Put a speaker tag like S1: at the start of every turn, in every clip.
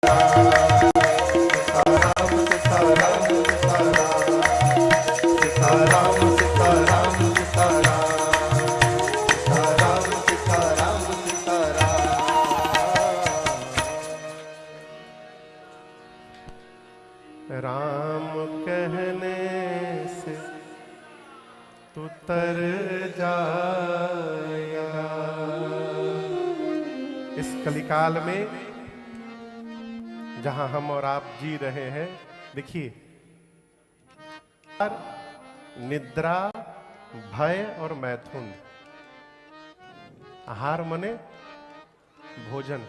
S1: राम कहने से तू तर जाएगा। इस कलिकाल में जहां हम और आप जी रहे हैं, देखिए, निद्रा, भय और मैथुन। आहार मने भोजन,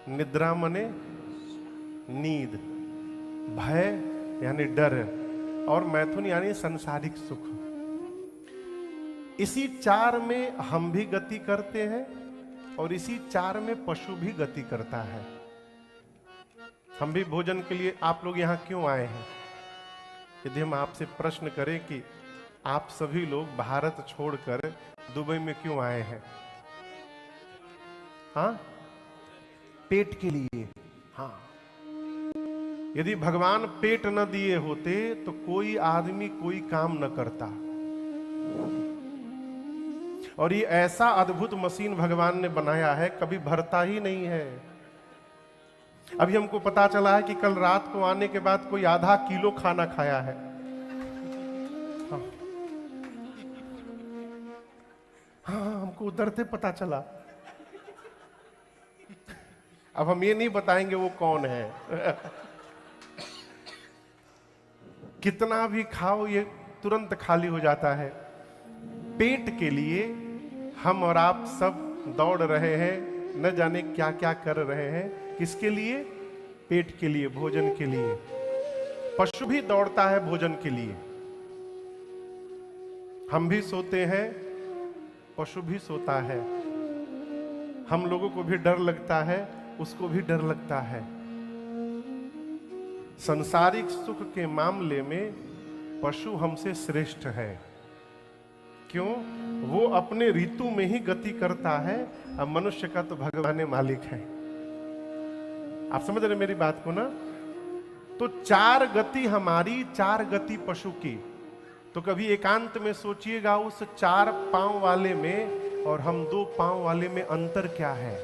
S1: निद्रा मने नींद, भय यानी डर, और मैथुन यानी संसारिक सुख। इसी चार में हम भी गति करते हैं और इसी चार में पशु भी गति करता है। हम भी भोजन के लिए आप लोग यहां क्यों आए हैं? यदि हम आपसे प्रश्न करें कि आप सभी लोग भारत छोड़कर दुबई में क्यों आए हैं? हाँ, पेट के लिए। हाँ, यदि भगवान पेट न दिए होते तो कोई आदमी कोई काम न करता। और ये ऐसा अद्भुत मशीन भगवान ने बनाया है, कभी भरता ही नहीं है। अभी हमको पता चला है कि कल रात को आने के बाद कोई आधा किलो खाना खाया है। हाँ, हाँ, हमको उधर से पता चला। अब हम ये नहीं बताएंगे वो कौन है। कितना भी खाओ ये तुरंत खाली हो जाता है। पेट के लिए हम और आप सब दौड़ रहे हैं, न जाने क्या क्या कर रहे हैं। किसके लिए? पेट के लिए, भोजन के लिए। पशु भी दौड़ता है भोजन के लिए। हम भी सोते हैं, पशु भी सोता है। हम लोगों को भी डर लगता है, उसको भी डर लगता है। संसारिक सुख के मामले में पशु हमसे श्रेष्ठ है। क्यों? वो अपने ऋतु में ही गति करता है। अब मनुष्य का तो भगवान मालिक है। आप समझ रहे मेरी बात को ना? तो चार गति हमारी, चार गति पशु की। तो कभी एकांत में सोचिएगा, उस चार पांव वाले में और हम दो पांव वाले में अंतर क्या है?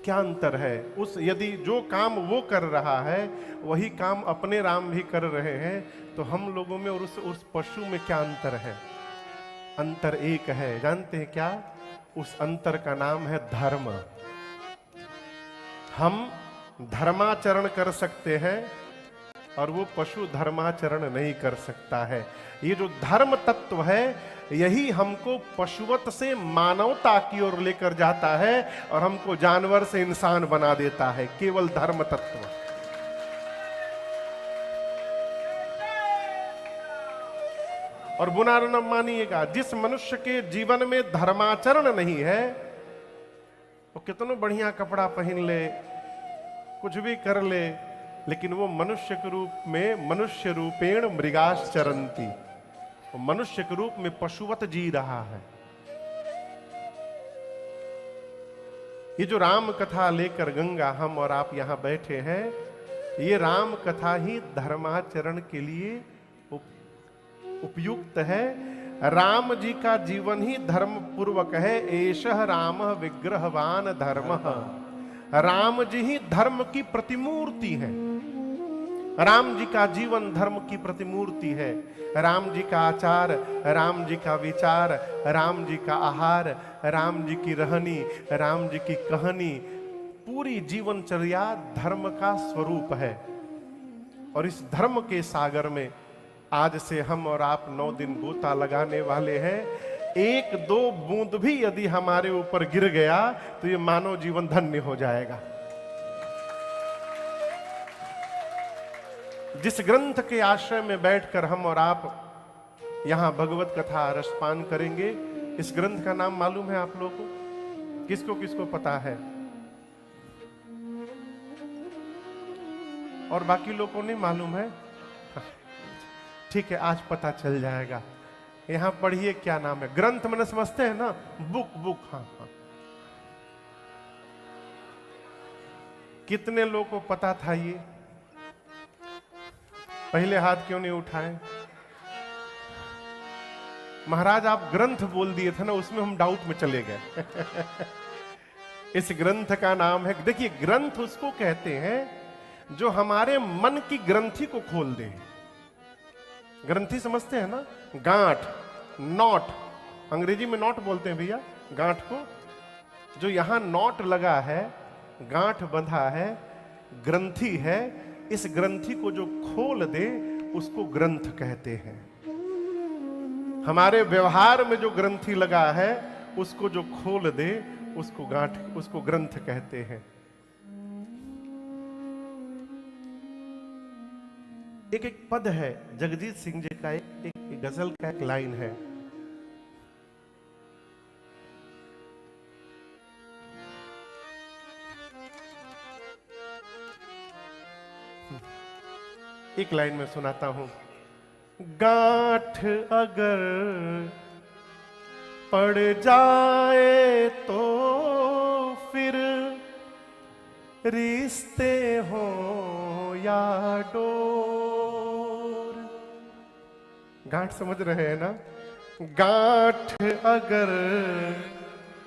S1: क्या अंतर है? उस यदि जो काम वो कर रहा है वही काम अपने राम भी कर रहे हैं, तो हम लोगों में और उस पशु में क्या अंतर है? अंतर एक है। जानते हैं क्या? उस अंतर का नाम है धर्म। हम धर्माचरण कर सकते हैं और वो पशु धर्माचरण नहीं कर सकता है। ये जो धर्म तत्व है, यही हमको पशुवत से मानवता की ओर लेकर जाता है और हमको जानवर से इंसान बना देता है। केवल धर्म तत्व। और बुरा न मानिएगा, जिस मनुष्य के जीवन में धर्माचरण नहीं है, वो कितना बढ़िया कपड़ा पहन ले, कुछ भी कर ले, लेकिन वो मनुष्य के रूप में, मनुष्य रूपेण मृगाश्चरन्ति, वो मनुष्य के रूप में पशुवत जी रहा है। ये जो राम कथा लेकर गंगा हम और आप यहां बैठे हैं, ये राम कथा ही धर्माचरण के लिए उपयुक्त है। राम जी का जीवन ही धर्म पूर्वक है। एषः राम विग्रहवान धर्मः। राम जी ही धर्म की प्रतिमूर्ति है। राम जी का जीवन धर्म की प्रतिमूर्ति है। राम जी का आचार, राम जी का विचार, राम जी का आहार, राम जी की रहनी, राम जी की कहानी, पूरी जीवनचर्या धर्म का स्वरूप है। और इस धर्म के सागर में आज से हम और आप 9 दिन गोता लगाने वाले हैं। एक दो बूंद भी यदि हमारे ऊपर गिर गया तो ये मानव जीवन धन्य हो जाएगा। जिस ग्रंथ के आश्रय में बैठकर हम और आप यहां भगवत कथा रसपान करेंगे, इस ग्रंथ का नाम मालूम है आप लोगों को? किसको किसको पता है? और बाकी लोगों को नहीं मालूम है? ठीक है, आज पता चल जाएगा। यहां पढ़िए, क्या नाम है? ग्रंथ मैंने समझते हैं ना? बुक। हाँ हाँ, कितने लोगों को पता था ये? पहले हाथ क्यों नहीं उठाए? महाराज आप ग्रंथ बोल दिए थे ना, उसमें हम डाउट में चले गए। इस ग्रंथ का नाम है, देखिए ग्रंथ उसको कहते हैं जो हमारे मन की ग्रंथि को खोल दे। ग्रंथि समझते हैं ना? गांठ, नॉट, अंग्रेजी में नॉट बोलते हैं भैया गांठ को। जो यहां नॉट लगा है, गांठ बंधा है, ग्रंथि है, इस ग्रंथि को जो खोल दे उसको ग्रंथ कहते हैं। हमारे व्यवहार में जो ग्रंथि लगा है उसको जो खोल दे उसको गांठ, उसको ग्रंथ कहते हैं। एक एक पद है जगजीत सिंह जी का, एक गजल का एक लाइन है। एक लाइन में सुनाता हूं। गांठ अगर पड़ जाए तो फिर रिश्ते हो या डोर। गांठ समझ रहे हैं ना? गांठ अगर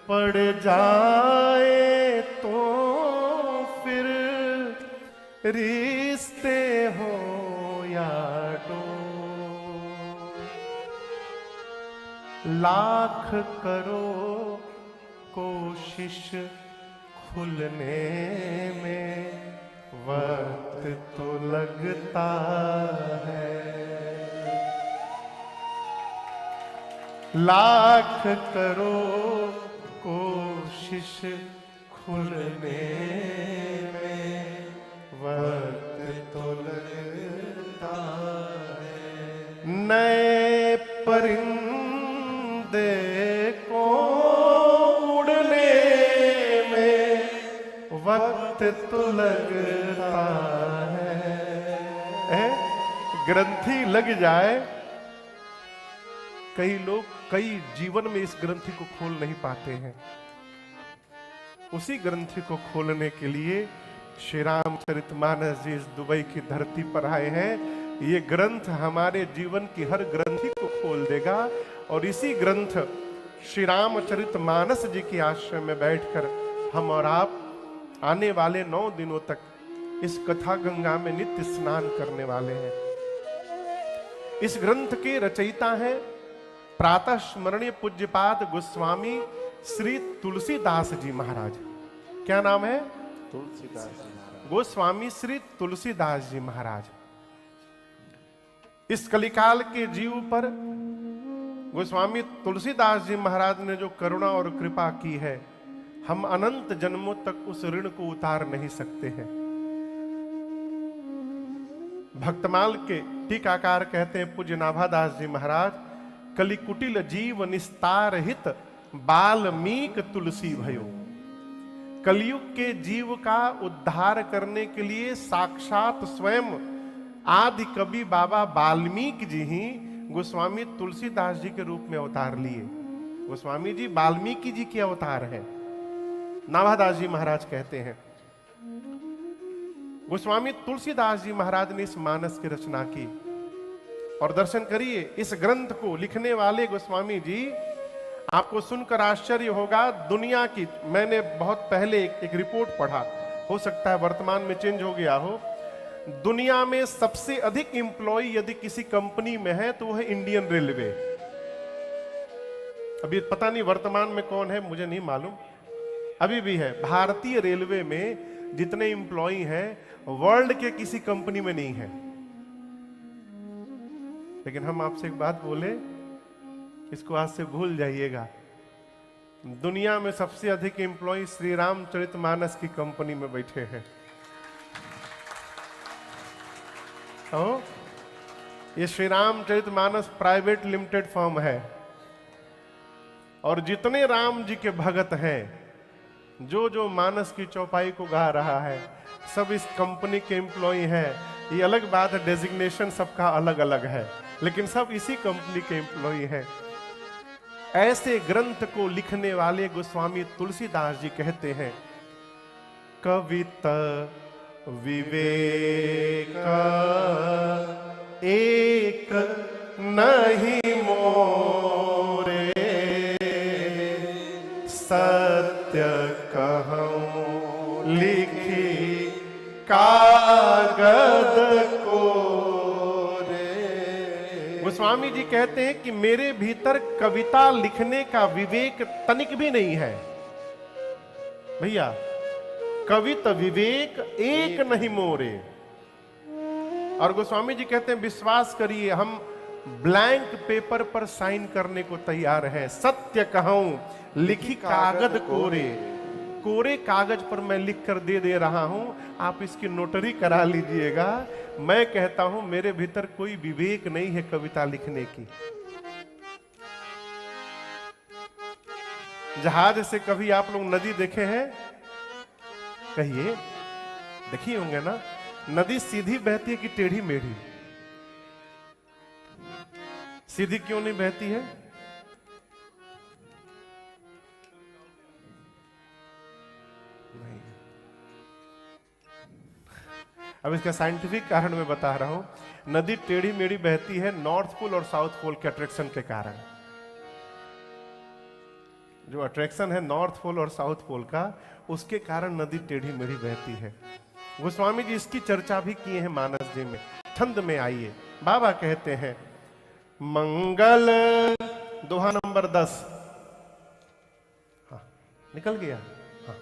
S1: पड़ जाए तो फिर रिश्ते हो या डोर। लाख करो कोशिश खुलने में वक्त तो लगता है। लाख करो कोशिश खुलने में वक्त तो लगता है। नए परिंदे को उड़ने में वक्त तो लगता है। ग्रंथि लग जाए, कई लोग कई जीवन में इस ग्रंथि को खोल नहीं पाते हैं। उसी ग्रंथि को खोलने के लिए श्री रामचरितमानस जी इस दुबई की धरती पर आए हैं। ये ग्रंथ हमारे जीवन की हर ग्रंथि को खोल देगा और इसी ग्रंथ श्री रामचरितमानस जी के आश्रम में बैठकर हम और आप आने वाले 9 दिनों तक इस कथा गंगा में नित्य स्नान करने वाले हैं। इस ग्रंथ के रचयिता हैं प्रातः स्मरणीय पूज्यपाद गोस्वामी श्री तुलसीदास जी महाराज। क्या नाम है? तुलसीदास जी महाराज। गोस्वामी श्री तुलसीदास जी महाराज। इस कलिकाल के जीव पर गोस्वामी तुलसीदास जी महाराज ने जो करुणा और कृपा की है, हम अनंत जन्मों तक उस ऋण को उतार नहीं सकते हैं। भक्तमाल के टीकाकार कहते हैं पूज्य नाभादास जी महाराज, कलिकुटिल जीव निस्तार हित बाल्मीक तुलसी भयो। कलयुग के जीव का उद्धार करने के लिए साक्षात स्वयं आदि कवि बाबा वाल्मीकि जी ही गोस्वामी तुलसीदास जी के रूप में अवतार लिए। गोस्वामी जी वाल्मीकि जी के अवतार हैं, नाभादास जी महाराज कहते हैं। गोस्वामी तुलसीदास जी महाराज ने इस मानस की रचना की और दर्शन करिए इस ग्रंथ को लिखने वाले गोस्वामी जी, आपको सुनकर आश्चर्य होगा। दुनिया की, मैंने बहुत पहले एक रिपोर्ट पढ़ा, हो सकता है वर्तमान में चेंज हो गया हो, दुनिया में सबसे अधिक एम्प्लॉय यदि किसी कंपनी में है तो वह है इंडियन रेलवे। अभी पता नहीं वर्तमान में कौन है, मुझे नहीं मालूम, अभी भी है। भारतीय रेलवे में जितने एम्प्लॉय हैं वर्ल्ड के किसी कंपनी में नहीं है। लेकिन हम आपसे एक बात बोले, इसको आज से भूल जाइएगा, दुनिया में सबसे अधिक एम्प्लॉय श्री रामचरितमानस की कंपनी में बैठे हैं। तो ये Shri Ramcharitmanas private limited firm है और जितने राम जी के भगत हैं, जो जो मानस की चौपाई को गा रहा है, सब इस कंपनी के एम्प्लॉय हैं। ये अलग बात है, डेजिग्नेशन सबका अलग अलग है, लेकिन सब इसी कंपनी के एम्प्लॉय हैं। ऐसे ग्रंथ को लिखने वाले गोस्वामी तुलसीदास जी कहते हैं, कवित विवेक एक नहीं मोरे, सत्य कहूं लिखी कागद कोरे। गोस्वामी जी कहते हैं कि मेरे भीतर कविता लिखने का विवेक तनिक भी नहीं है। भैया, कवित विवेक एक नहीं मोरे। और गोस्वामी जी कहते हैं विश्वास करिए, हम ब्लैंक पेपर पर साइन करने को तैयार हैं। सत्य कहूं लिखी कागज कोरे, कोरे कागज पर मैं लिख कर दे रहा हूं, आप इसकी नोटरी करा लीजिएगा। मैं कहता हूं मेरे भीतर कोई विवेक नहीं है कविता लिखने की। जहाज से कभी आप लोग नदी देखे हैं? कहिए, देखिए होंगे ना। नदी सीधी बहती है कि टेढ़ी मेढ़ी? सीधी क्यों नहीं बहती है? नहीं। अब इसका साइंटिफिक कारण मैं बता रहा हूं। नदी टेढ़ी मेढ़ी बहती है नॉर्थ पोल और साउथ पोल के अट्रैक्शन के कारण। जो अट्रैक्शन है नॉर्थ पोल और साउथ पोल का, उसके कारण नदी टेढ़ी मेढ़ी बहती है। गोस्वामी जी इसकी चर्चा भी किए हैं मानस जी में। छंद में आइए, बाबा कहते हैं मंगल, दोहा नंबर 10। हाँ, निकल गया? हाँ,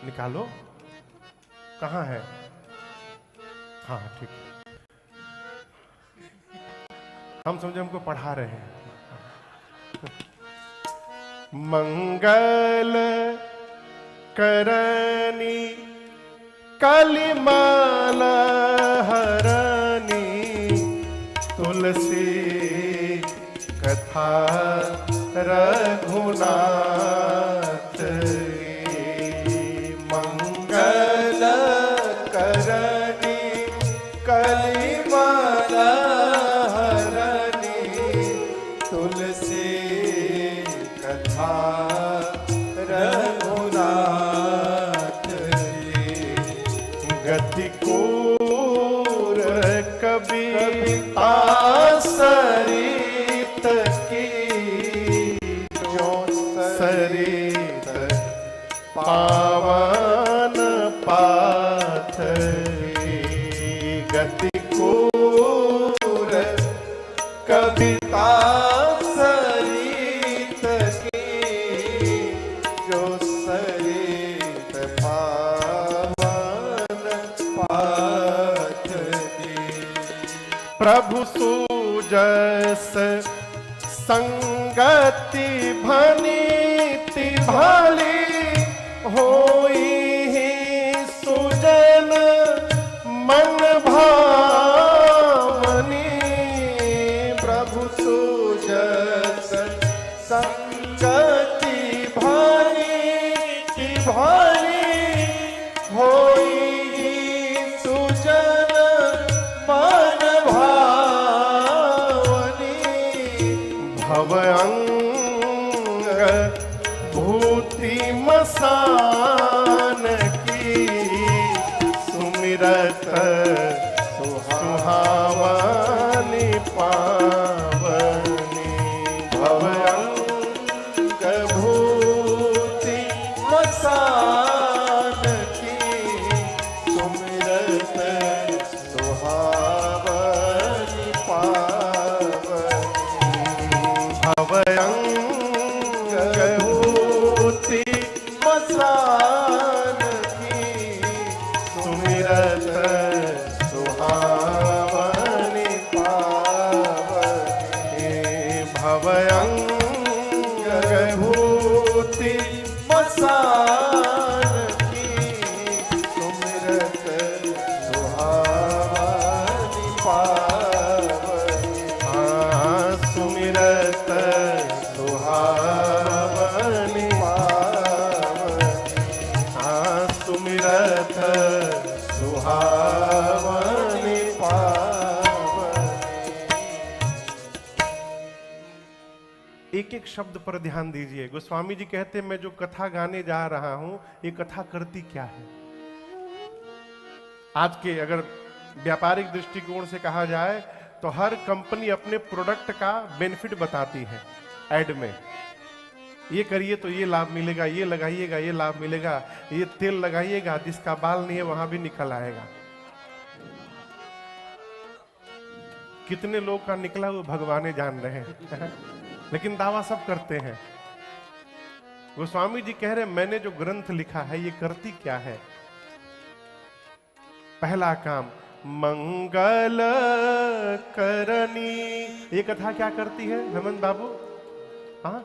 S1: निकालो। कहाँ है? हाँ ठीक है, हम समझे हमको पढ़ा रहे हैं। मंगल करनी कलिमाला हरनी, तुलसी कथा रघुनाथ। मंगल करनी कलिमाला हरनी, तुलसी कथा रघुनाथ। गति कूर कवि सरित की, जो सरित पावन पाथरी। गति कूर कविता सरित की, जो सरित पावन पाथरी। प्रभु सूजस संगति भनीति भली, होई ही सुजन मन भावनी। प्रभु सूजस संगति भनीति भली, होई ही सुजन मन भावनी। भवअंग भूति मसान की, सुमिरत सुहावनी पावनी। भवअंग भूति मसान की, सुमिरत सुहावनी पावनी। भवअंग भूति मसान की, सुमिरत सुहावनी पावनी। भवअंग भूति मसान की, सुमिरत सुहावनी पावनी। हाँ, सुमिरत सुहावनी पावनी। हाँ, सुमिरत सुहावनी पावनी। एक एक एक शब्द पर ध्यान दीजिए। गोस्वामी जी कहते हैं मैं जो कथा गाने जा रहा हूं ये कथा करती क्या है। आज के अगर व्यापारिक दृष्टिकोण से कहा जाए तो हर कंपनी अपने प्रोडक्ट का बेनिफिट बताती है एड में। ये करिए तो ये लाभ मिलेगा, ये लगाइएगा ये लाभ मिलेगा, ये तेल लगाइएगा जिसका बाल नहीं है वहां भी निकल आएगा। कितने लोग का निकला वो भगवान जान रहे हैं लेकिन दावा सब करते हैं। गोस्वामी जी कह रहे मैंने जो ग्रंथ लिखा है ये करती क्या है। पहला काम मंगल करनी। ये कथा क्या करती है हेमंत बाबू? हाँ,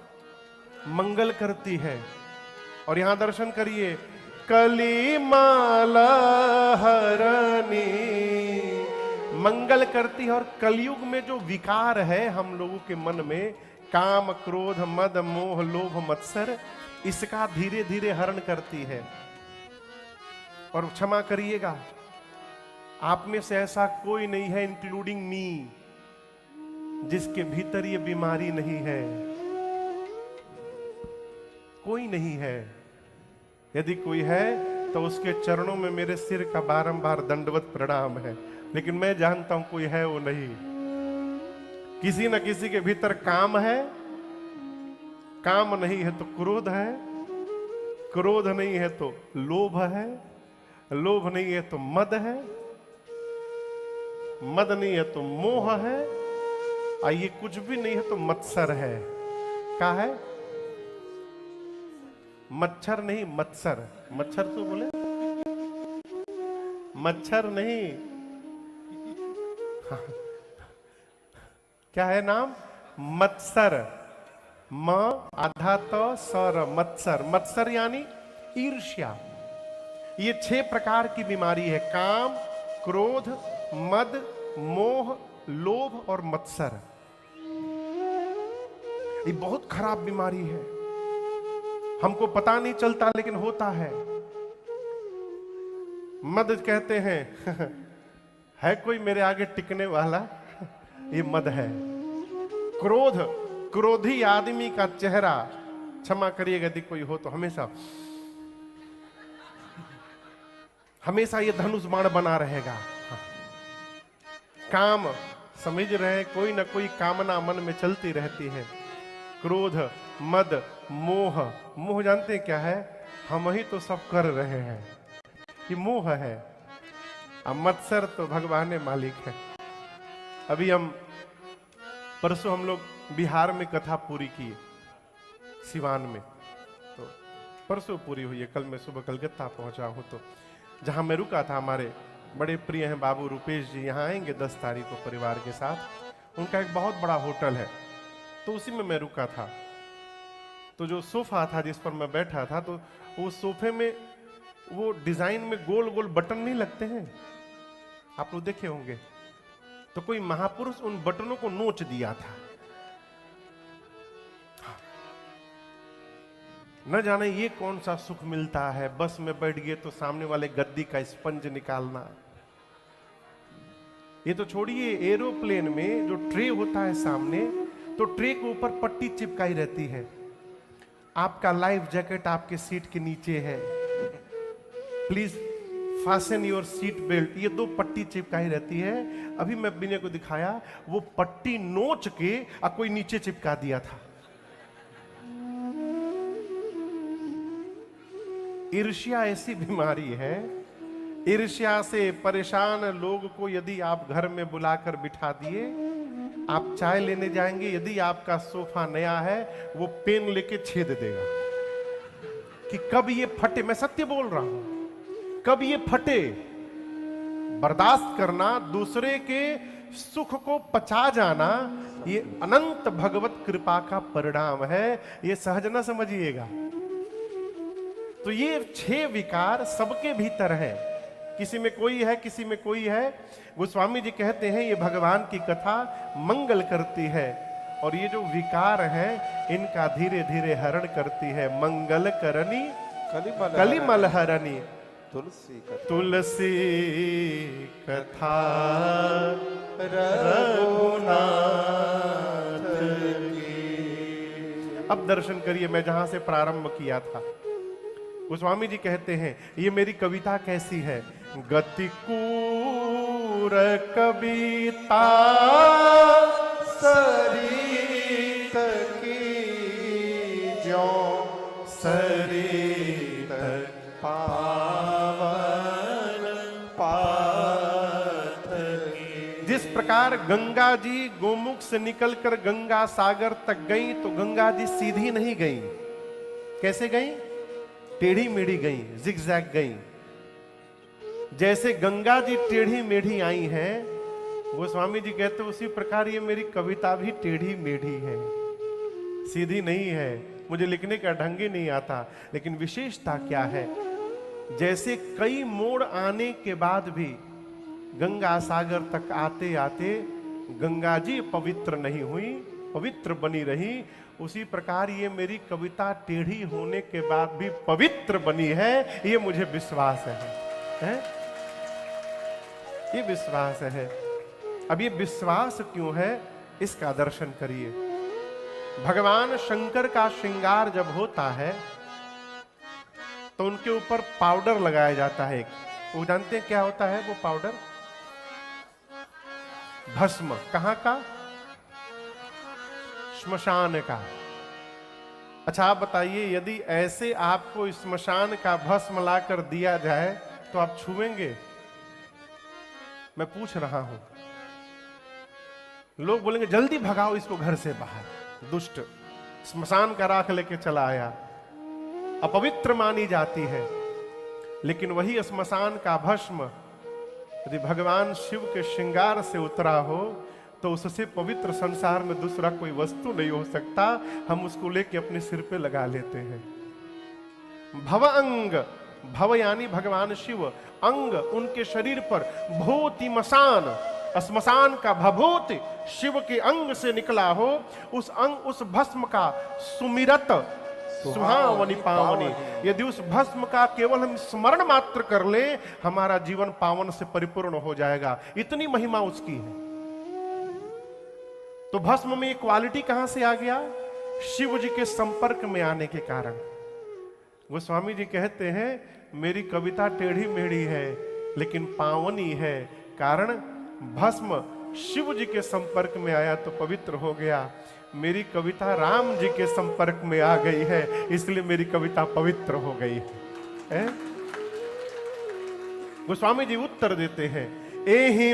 S1: मंगल करती है। और यहां दर्शन करिए, कली माला हरनी, मंगल करती है। और कलयुग में जो विकार है हम लोगों के मन में, काम क्रोध मद मोह लोभ मत्सर, इसका धीरे धीरे हरण करती है। और क्षमा करिएगा, आप में से ऐसा कोई नहीं है इंक्लूडिंग मी जिसके भीतर ये बीमारी नहीं है। कोई नहीं है। यदि कोई है तो उसके चरणों में मेरे सिर का बारंबार दंडवत प्रणाम है। लेकिन मैं जानता हूं कोई है वो नहीं। किसी न किसी के भीतर काम है, काम नहीं है तो क्रोध है, क्रोध नहीं है तो लोभ है, लोभ नहीं है तो मद है, मद नहीं है तो मोह है, और ये कुछ भी नहीं है तो मत्सर है। क्या है? मच्छर नहीं मत्सर। मच्छर तो बोले, मच्छर नहीं। क्या है नाम? मत्सर। म आधा तो सर, मत्सर। मत्सर यानी ईर्ष्या। ये 6 प्रकार की बीमारी है, काम क्रोध मद मोह लोभ और मत्सर। ये बहुत खराब बीमारी है, हमको पता नहीं चलता लेकिन होता है। मद कहते हैं है कोई मेरे आगे टिकने वाला? ये मद है। क्रोध, क्रोधी आदमी का चेहरा, क्षमा करिएगा यदि कोई हो तो, हमेशा ये धनुष बाण बना रहेगा। काम, समझ रहे हैं, कोई ना कोई कामना मन में चलती रहती है। क्रोध मद मोह। मोह जानते हैं क्या है? हम ही तो सब कर रहे हैं, ये मोह है। अब मत्सर तो भगवान मालिक है। अभी परसों हम लोग बिहार में कथा पूरी की, सिवान में, तो परसों पूरी हुई है। कल मैं सुबह कलकत्ता पहुंचा हूं, तो जहां मैं रुका था, हमारे बड़े प्रिय हैं बाबू रुपेश जी, यहाँ आएंगे 10 तारीख को परिवार के साथ। उनका एक बहुत बड़ा होटल है, तो उसी में मैं रुका था। तो जो सोफा था जिस पर मैं बैठा था, तो वो सोफे में वो डिजाइन में गोल गोल बटन नहीं लगते हैं, आप लोग देखे होंगे। तो कोई महापुरुष उन बटनों को नोच दिया था। न जाने ये कौन सा सुख मिलता है, बस में बैठ गए तो सामने वाले गद्दी का स्पंज निकालना। ये तो छोड़िए, एरोप्लेन में जो ट्रे होता है सामने, तो ट्रे के ऊपर पट्टी चिपकाई रहती है। आपका लाइफ जैकेट आपके सीट के नीचे है, please fasten your seat belt, ये 2 पट्टी चिपकाई रहती है। अभी मैं बिने को दिखाया, वो पट्टी नोच के कोई नीचे चिपका दिया था। ईर्ष्या ऐसी बीमारी है, ईर्ष्या से परेशान लोग को यदि आप घर में बुलाकर बिठा दिए, आप चाय लेने जाएंगे, यदि आपका सोफा नया है, वो पेन लेके छेद देगा कि कब ये फटे। मैं सत्य बोल रहा हूं, कब ये फटे। बर्दाश्त करना, दूसरे के सुख को पचा जाना, ये अनंत भगवत कृपा का परिणाम है, ये सहज न समझिएगा। तो ये 6 विकार सबके भीतर है, किसी में कोई है किसी में कोई है। गोस्वामी जी कहते हैं ये भगवान की कथा मंगल करती है, और ये जो विकार है इनका धीरे धीरे हरण करती है। मंगल करनी कलिमल हरणी, तुलसी कथा रघुनाथ की। अब दर्शन करिए मैं जहां से प्रारंभ किया था। गोस्वामी जी कहते हैं ये मेरी कविता कैसी है। गतिकूर कविता सरित की ज्यों सरित पावन पाथ की। जिस प्रकार गंगा जी गोमुख से निकलकर गंगा सागर तक गई तो गंगा जी सीधी नहीं गई, कैसे गई? टेढ़ी मेढ़ी गई, जिगजैग गई। जैसे गंगा जी टेढ़ी मेढ़ी आई हैं, गोस्वामी जी कहते उसी प्रकार ये मेरी कविता भी टेढ़ी मेढ़ी है, सीधी नहीं है। मुझे लिखने का ढंग ही नहीं आता, लेकिन विशेषता क्या है? जैसे कई मोड़ आने के बाद भी गंगा सागर तक आते आते गंगा जी पवित्र नहीं हुई, पवित्र बनी रही, उसी प्रकार ये मेरी कविता टेढ़ी होने के बाद भी पवित्र बनी है। ये मुझे विश्वास है? ये विश्वास है। अब ये विश्वास क्यों है, इसका दर्शन करिए। भगवान शंकर का श्रृंगार जब होता है तो उनके ऊपर पाउडर लगाया जाता है। वो जानते हैं क्या होता है वो पाउडर? भस्म। कहां का? श्मशान का। अच्छा आप बताइए, यदि ऐसे आपको श्मशान का भस्म लाकर दिया जाए तो आप छुएंगे? मैं पूछ रहा हूं। लोग बोलेंगे जल्दी भगाओ इसको घर से बाहर, दुष्ट श्मशान का राख लेके चला आया, अपवित्र मानी जाती है। लेकिन वही श्मशान का भस्म यदि भगवान शिव के श्रृंगार से उतरा हो तो उससे पवित्र संसार में दूसरा कोई वस्तु नहीं हो सकता। हम उसको लेके अपने सिर पे लगा लेते हैं। भव अंग, भव यानी भगवान शिव, अंग उनके शरीर पर, भूति मसान, श्मशान का भभूति शिव के अंग से निकला हो, उस अंग उस भस्म का सुमिरत सुहावनी पावनी, यदि उस भस्म का केवल हम स्मरण मात्र कर ले, हमारा जीवन पावन से परिपूर्ण हो जाएगा। इतनी महिमा उसकी है। तो भस्म में क्वालिटी कहां से आ गया? शिव जी के संपर्क में आने के कारण। गोस्वामी जी कहते हैं मेरी कविता टेढ़ी मेढ़ी है लेकिन पावनी है, कारण भस्म शिव जी के संपर्क में आया तो पवित्र हो गया। मेरी कविता राम जी के संपर्क में आ गई है, इसलिए मेरी कविता पवित्र हो गई है। गोस्वामी जी उत्तर देते हैं, एहि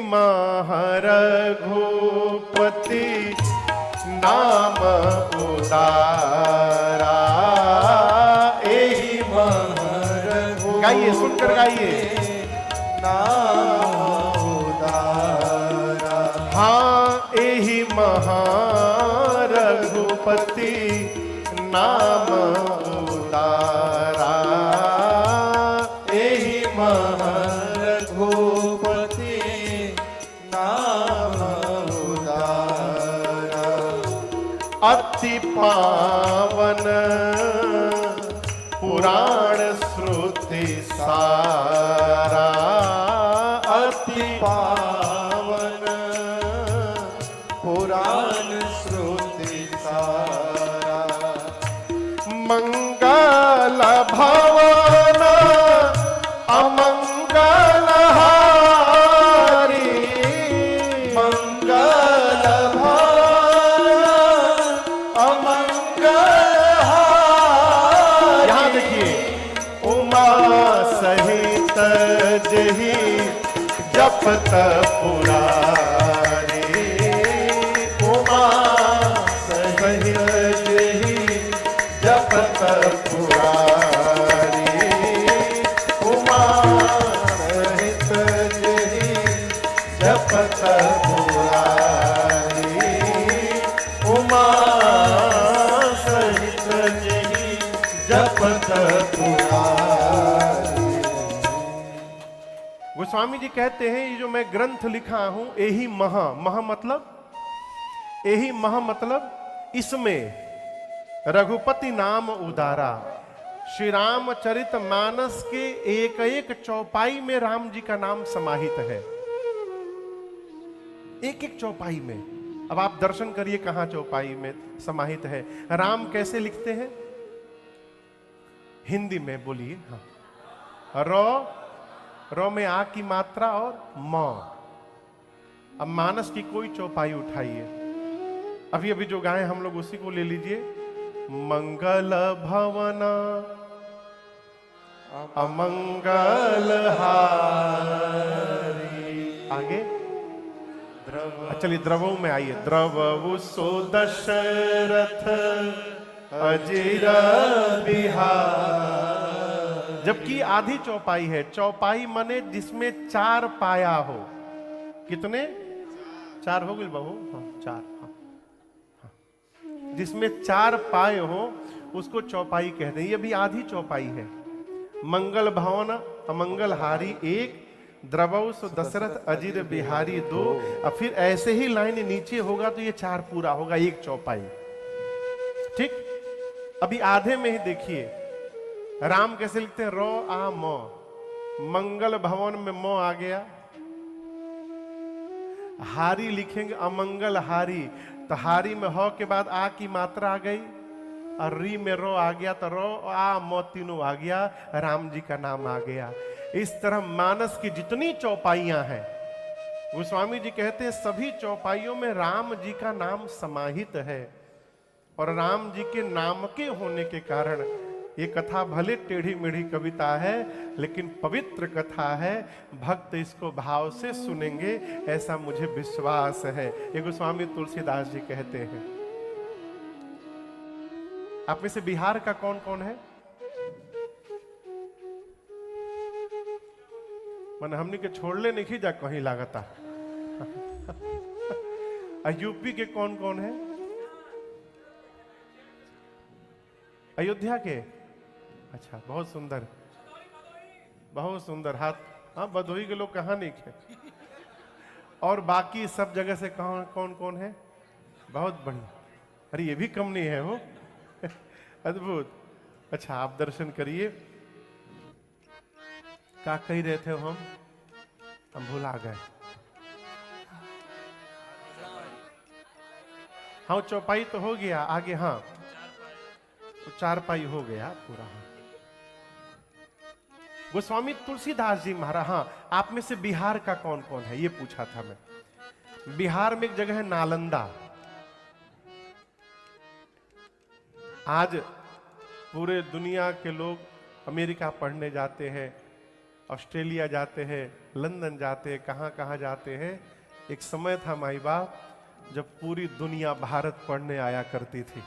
S1: रघुपति नाम उदारा, एहि रघुपति, गाइए सुनकर गाइए, नाम उदारा। हाँ एहि रघुपति नाम उदारा, एहि रघुपति नाम उदारा। अति पावन पुराण श्रुति सारा, अति पावन पुराण श्रुति सारा। मंगल भवन अमंगल हारी, मंगल भवन अमंगल हारी। यहां देखिए, उमा सहित जही जपत पुरारी, उमा सहित जही जपत पुरारी, उमा सहित जही जपत पुरारी, उमा सहित जही जपत पुरारी। गोस्वामी जी कहते हैं ये जो मैं ग्रंथ लिखा हूं, यही महा मतलब, यही महा मतलब इसमें रघुपति नाम उदारा। श्री रामचरित मानस के एक एक चौपाई में राम जी का नाम समाहित है, एक एक चौपाई में। अब आप दर्शन करिए कहां चौपाई में समाहित है। राम कैसे लिखते हैं? हिंदी में बोलिए। हाँ, रो में आ की मात्रा और म। अब मानस की कोई चौपाई उठाइए, अभी अभी जो गाए हम लोग उसी को ले लीजिए। मंगल भवन अमंगल हारी। आगे चलिए द्रवों में आइए। द्रवउ सो दशरथ अजिर बिहार। जबकि आधी चौपाई है। चौपाई मने जिसमें 4 पाया हो। कितने? 4 हो गए बहू? हाँ 4। हाँ। जिसमें 4 पाए हो उसको चौपाई कहते हैं। ये भी आधी चौपाई है। मंगल भवन अमंगल हारी 1, द्रवउ सो दशरथ अजिर बिहारी 2। और फिर ऐसे ही लाइन नीचे होगा तो ये 4 पूरा होगा, 1 चौपाई। ठीक। अभी आधे में ही देखिए राम कैसे लिखते हैं। रो आ म। मंगल भवन में म आ गया। हारी लिखेंगे अमंगल हारी, तो हारी में ह के बाद आ की मात्रा आ गई और री में रो आ गया, तो रो आ म तीनों आ गया, राम जी का नाम आ गया। इस तरह मानस की जितनी चौपाइयां हैं, गोस्वामी जी कहते हैं सभी चौपाइयों में राम जी का नाम समाहित है। और राम जी के नाम के होने के कारण ये कथा भले टेढ़ी मेढ़ी कविता है लेकिन पवित्र कथा है। भक्त इसको भाव से सुनेंगे ऐसा मुझे विश्वास है। ये गोस्वामी तुलसीदास जी कहते हैं। आप में से बिहार का कौन कौन है? मन हमने के छोड़ले नहीं जा कहीं लागता। यूपी के कौन कौन है? अयोध्या के? अच्छा, बहुत सुंदर, बहुत सुंदर। हाथ हाँ, भदोही के लोग कहाँ नहीं थे। और बाकी सब जगह से कौन कौन कौन है? बहुत बढ़िया। अरे ये भी कम नहीं है वो। अद्भुत। अच्छा, आप दर्शन करिए। क्या कह रहे थे हम भुला गए। हाँ चौपाई तो हो गया आगे। हाँ तो 4 पाई हो गया पूरा। गोस्वामी तुलसीदास जी महाराज। हाँ, आप में से बिहार का कौन कौन है ये पूछा था मैं। बिहार में एक जगह है नालंदा। आज पूरे दुनिया के लोग अमेरिका पढ़ने जाते हैं, ऑस्ट्रेलिया जाते हैं, लंदन जाते हैं, कहां कहां जाते हैं। एक समय था माई बाप जब पूरी दुनिया भारत पढ़ने आया करती थी।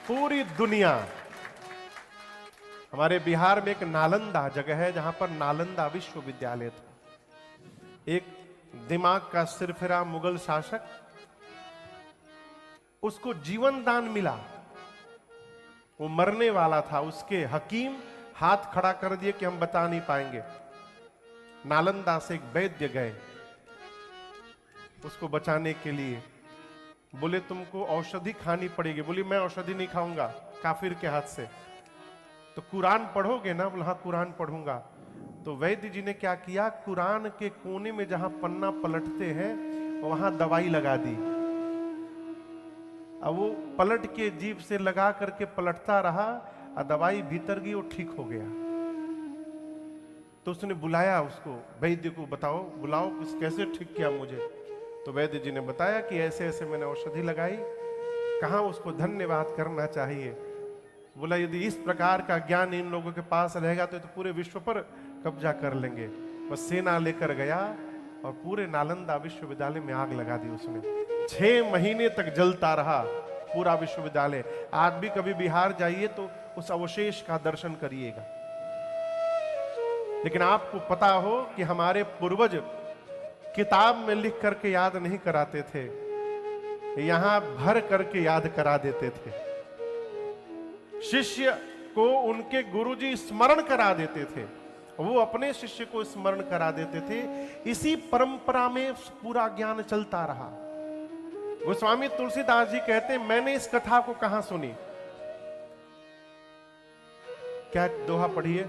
S1: पूरी दुनिया। हमारे बिहार में एक नालंदा जगह है जहां पर नालंदा विश्वविद्यालय था। एक दिमाग का सिरफिरा मुगल शासक, उसको जीवन दान मिला। वो मरने वाला था, उसके हकीम हाथ खड़ा कर दिए कि हम बता नहीं पाएंगे। नालंदा से एक वैद्य गए उसको बचाने के लिए। बोले तुमको औषधि खानी पड़ेगी। बोली मैं औषधि नहीं खाऊंगा काफिर के हाथ से। तो कुरान पढ़ोगे ना? बोला हाँ कुरान पढ़ूंगा। तो वैद्य जी ने क्या किया, कुरान के कोने में जहां पन्ना पलटते हैं वहां दवाई लगा दी। अब वो पलट के जीभ से लगा करके पलटता रहा और दवाई भीतर गई, वो ठीक हो गया। तो उसने बुलाया उसको, वैद्य को बताओ, बुलाओ कैसे ठीक किया मुझे। तो वैद्य जी ने बताया कि ऐसे ऐसे मैंने औषधि लगाई। कहाँ उसको धन्यवाद करना चाहिए। बोला यदि इस प्रकार का ज्ञान इन लोगों के पास रहेगा तो पूरे विश्व पर कब्जा कर लेंगे। बस सेना लेकर गया और पूरे नालंदा विश्वविद्यालय में आग लगा दी उसने। 6 महीने तक जलता रहा पूरा विश्वविद्यालय। आज भी कभी बिहार जाइए तो उस अवशेष का दर्शन करिएगा। लेकिन आपको पता हो कि हमारे पूर्वज किताब में लिख करके याद नहीं कराते थे, यहां भर करके याद करा देते थे। शिष्य को उनके गुरुजी स्मरण करा देते थे, वो अपने शिष्य को स्मरण करा देते थे। इसी परंपरा में पूरा ज्ञान चलता रहा। गोस्वामी तुलसीदास जी कहते हैं मैंने इस कथा को कहां सुनी। क्या दोहा पढ़िए,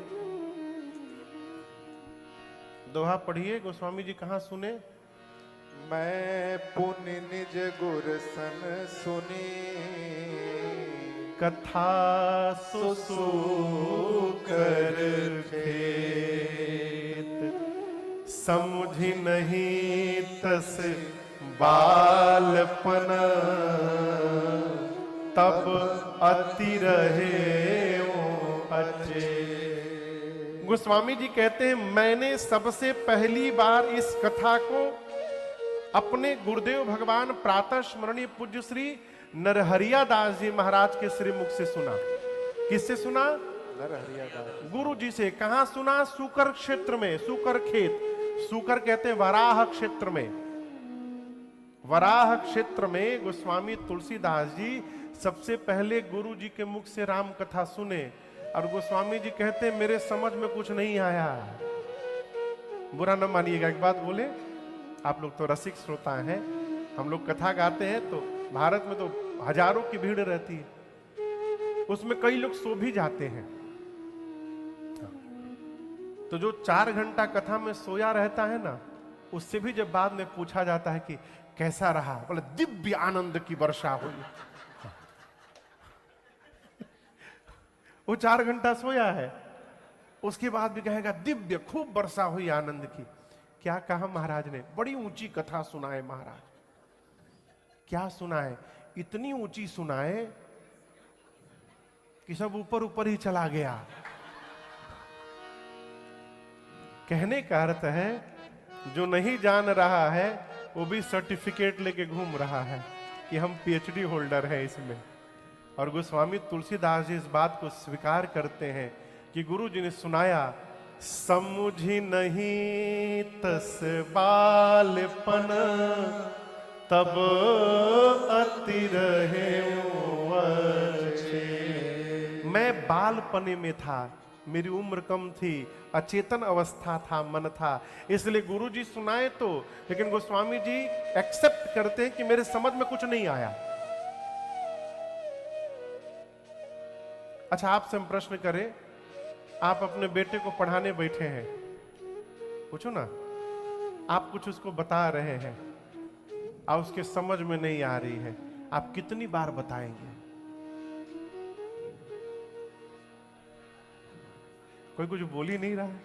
S1: दोहा पढ़िए। गोस्वामी जी कहां सुने?
S2: मैं पुनि निज गुर सन सुनी,
S1: कथा सुसूकर खेत, समझी नहीं तस बालपन, तब अति रहे वो अचे। गोस्वामी जी कहते हैं, मैंने सबसे पहली बार इस कथा को अपने गुरुदेव भगवान प्रातः स्मरणीय पूज्य श्री नरहरिया दास जी महाराज के श्रीमुख से सुना। किससे सुना?
S2: नरहरिया दास
S1: गुरु जी से। कहां सुना? सूकर क्षेत्र में, सूकर खेत, सूकर कहते हैं वराह क्षेत्र में। वराह क्षेत्र में गोस्वामी तुलसीदास जी सबसे पहले गुरु जी के मुख से राम कथा सुने। और गोस्वामी जी कहते हैं, मेरे समझ में कुछ नहीं आया। बुरा न मानिएगा, एक बात बोले, आप लोग तो रसिक श्रोता हैं, हम लोग कथा गाते हैं तो भारत में तो हजारों की भीड़ रहती है, उसमें कई लोग सो भी जाते हैं। तो जो 4 घंटा कथा में सोया रहता है ना, उससे भी जब बाद में पूछा जाता है कि कैसा रहा, बोले दिव्य आनंद की वर्षा हुई। वो 4 घंटा सोया है, उसके बाद भी कहेगा दिव्य खूब वर्षा हुई आनंद की। क्या कहा महाराज ने? बड़ी ऊंची कथा सुनाए महाराज। क्या सुनाए? इतनी ऊंची सुनाए कि सब ऊपर ऊपर ही चला गया। कहने का अर्थ है, जो नहीं जान रहा है वो भी सर्टिफिकेट लेके घूम रहा है कि हम पीएचडी होल्डर हैं इसमें। और गोस्वामी तुलसीदास जी इस बात को स्वीकार करते हैं कि गुरु जी ने सुनाया, समझी नहीं तस बालपन, तब अति रहे वो अच्छे। मैं बालपने में था, मेरी उम्र कम थी, अचेतन अवस्था था, मन था, इसलिए गुरु जी सुनाए तो, लेकिन गोस्वामी जी एक्सेप्ट करते हैं कि मेरे समझ में कुछ नहीं आया। अच्छा, आपसे हम प्रश्न करें, आप अपने बेटे को पढ़ाने बैठे हैं, पूछो ना, आप कुछ उसको बता रहे हैं और उसके समझ में नहीं आ रही है, आप कितनी बार बताएंगे? कोई कुछ बोल ही नहीं रहा है।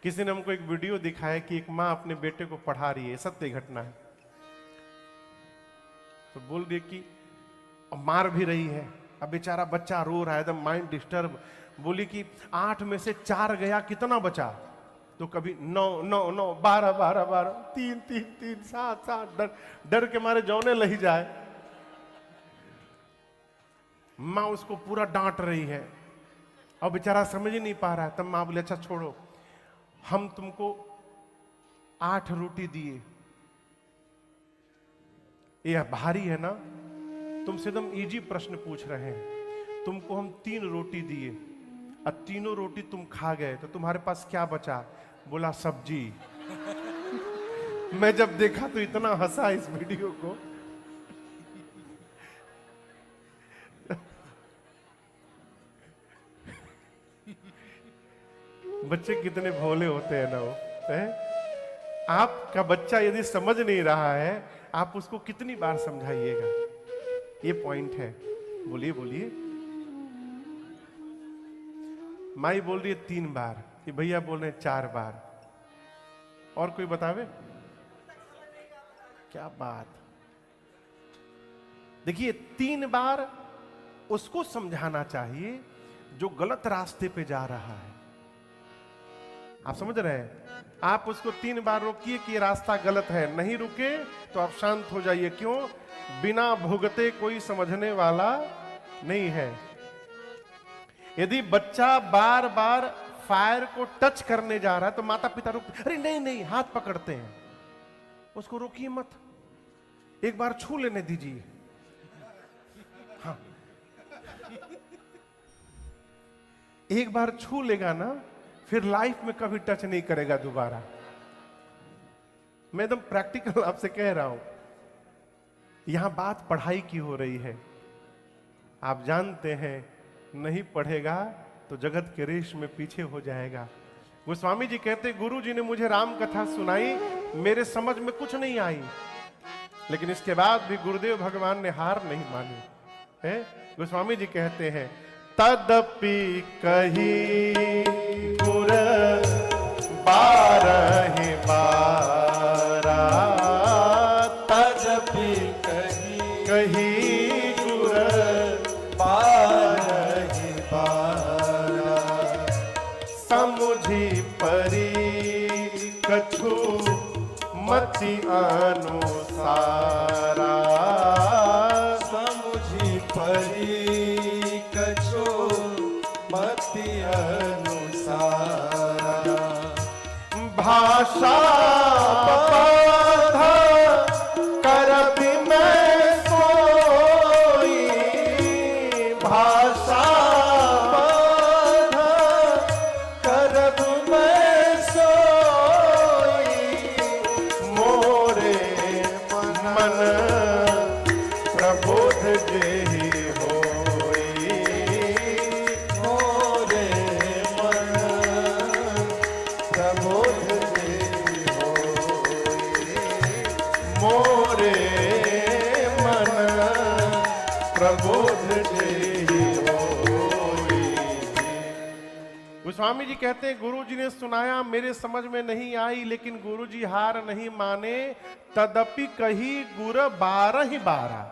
S1: किसी ने हमको एक वीडियो दिखाया कि एक माँ अपने बेटे को पढ़ा रही है, सत्य घटना है, तो बोल रही कि मार भी रही है, अब बेचारा बच्चा रो रहा है, एकदम माइंड डिस्टर्ब। बोली कि 8 में से 4 गया, कितना बचा? तो कभी 9 9 9 12 12 12 3 3 3 7 7, डर के मारे जौने लही जाए। माँ उसको पूरा डांट रही है और बेचारा समझ ही नहीं पा रहा है। तब माँ बोले, अच्छा छोड़ो, हम तुमको 8 रोटी दिए, यह भारी है ना, तुमसे एकदम इजी प्रश्न पूछ रहे हैं, तुमको हम 3 रोटी दिए और तीनों रोटी तुम खा गए, तो तुम्हारे पास क्या बचा? बोला सब्जी। मैं जब देखा तो इतना हंसा इस वीडियो को। बच्चे कितने भोले होते हैं ना वो है? आपका बच्चा यदि समझ नहीं रहा है, आप उसको कितनी बार समझाइएगा, ये पॉइंट है। बोलिए बोलिए। माई बोल रही है 3 बार, कि भैया बोल रहे हैं 4 बार। और कोई बतावे? क्या बात। देखिए 3 बार उसको समझाना चाहिए जो गलत रास्ते पे जा रहा है। आप समझ रहे हैं? आप उसको 3 बार रोकिए कि ये रास्ता गलत है, नहीं रुके तो आप शांत हो जाइए। क्यों? बिना भुगते कोई समझने वाला नहीं है। यदि बच्चा बार बार फायर को टच करने जा रहा है तो माता पिता रुक, अरे नहीं नहीं, हाथ पकड़ते हैं, उसको रोकिए मत, एक बार छू लेने दीजिए। हाँ, एक बार छू लेगा ना, फिर लाइफ में कभी टच नहीं करेगा दोबारा। मैं एकदम प्रैक्टिकल आपसे कह रहा हूं। यहां बात पढ़ाई की हो रही है। आप जानते हैं, नहीं पढ़ेगा तो जगत के रेस में पीछे हो जाएगा। गोस्वामी जी कहते गुरु जी ने मुझे राम कथा सुनाई, मेरे समझ में कुछ नहीं आई, लेकिन इसके बाद भी गुरुदेव भगवान ने हार नहीं मानी है। गोस्वामी जी कहते हैं तदपि कही गुर बारहि बारा,
S2: तदपि
S1: कही गुर
S2: बारहि बारा,
S1: समुझी परी कछु मति अनुसारा,
S2: समुझि परी कछु मति अनुसारा,
S1: भाषा बाधा करबि मैं सोई, भाषा
S2: बाधा करब मैं सोई,
S1: मोरे मन प्रबोध जेहि होई,
S2: मोरे मन प्रबोध जेहि होई,
S1: मोरे मन प्रबोध जेहि होई। गोस्वामी जी कहते हैं गुरु जी ने सुनाया, मेरे समझ में नहीं आई, लेकिन गुरु जी हार नहीं माने। तदपि कही गुर 12 ही 12,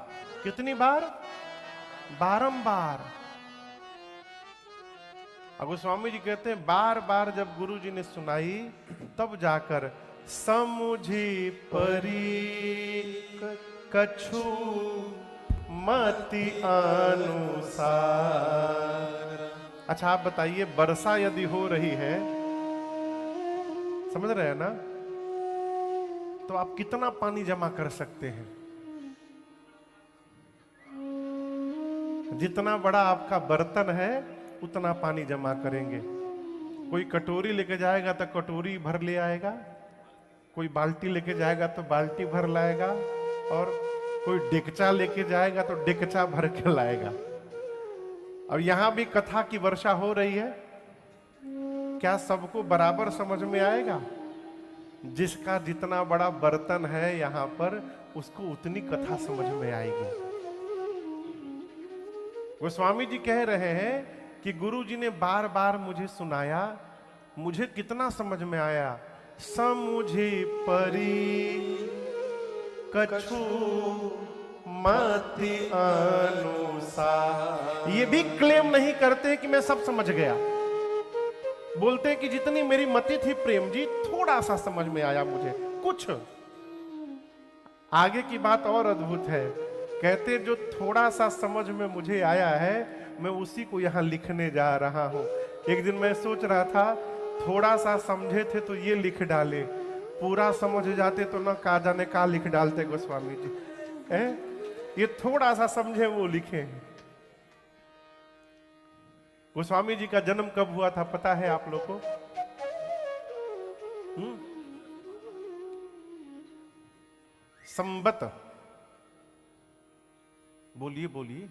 S1: कितनी बार? बारंबार। अब गोस्वामी जी कहते हैं बार बार जब गुरु जी ने सुनाई, तब जाकर समुझी परी कछु मति अनुसार। अच्छा आप बताइए, वर्षा यदि हो रही है, समझ रहे हैं ना, तो आप कितना पानी जमा कर सकते हैं? जितना बड़ा आपका बर्तन है उतना पानी जमा करेंगे। कोई कटोरी लेके जाएगा तो कटोरी भर ले आएगा, कोई बाल्टी लेके जाएगा तो बाल्टी भर लाएगा, और कोई डेकचा लेके जाएगा तो डेकचा भर के लाएगा। अब यहां भी कथा की वर्षा हो रही है, क्या सबको बराबर समझ में आएगा? जिसका जितना बड़ा बर्तन है यहां पर, उसको उतनी कथा समझ में आएगी। गोस्वामी जी कह रहे हैं कि गुरु जी ने बार बार मुझे सुनाया, मुझे कितना समझ में आया। समुझी परी कछु मति अनुसार। ये भी क्लेम नहीं करते कि मैं सब समझ गया, बोलते हैं कि जितनी मेरी मति थी प्रेम जी, थोड़ा सा समझ में आया मुझे कुछ। आगे की बात और अद्भुत है, कहते जो थोड़ा सा समझ में मुझे आया है, मैं उसी को यहां लिखने जा रहा हूं। एक दिन मैं सोच रहा था थोड़ा सा समझे थे तो ये लिख डाले, पूरा समझ जाते तो ना का जाने का लिख डालते गोस्वामी जी। ये थोड़ा सा समझे वो लिखे। गोस्वामी जी का जन्म कब हुआ था पता है आप लोग को? संबत, बोलिए बोलिए,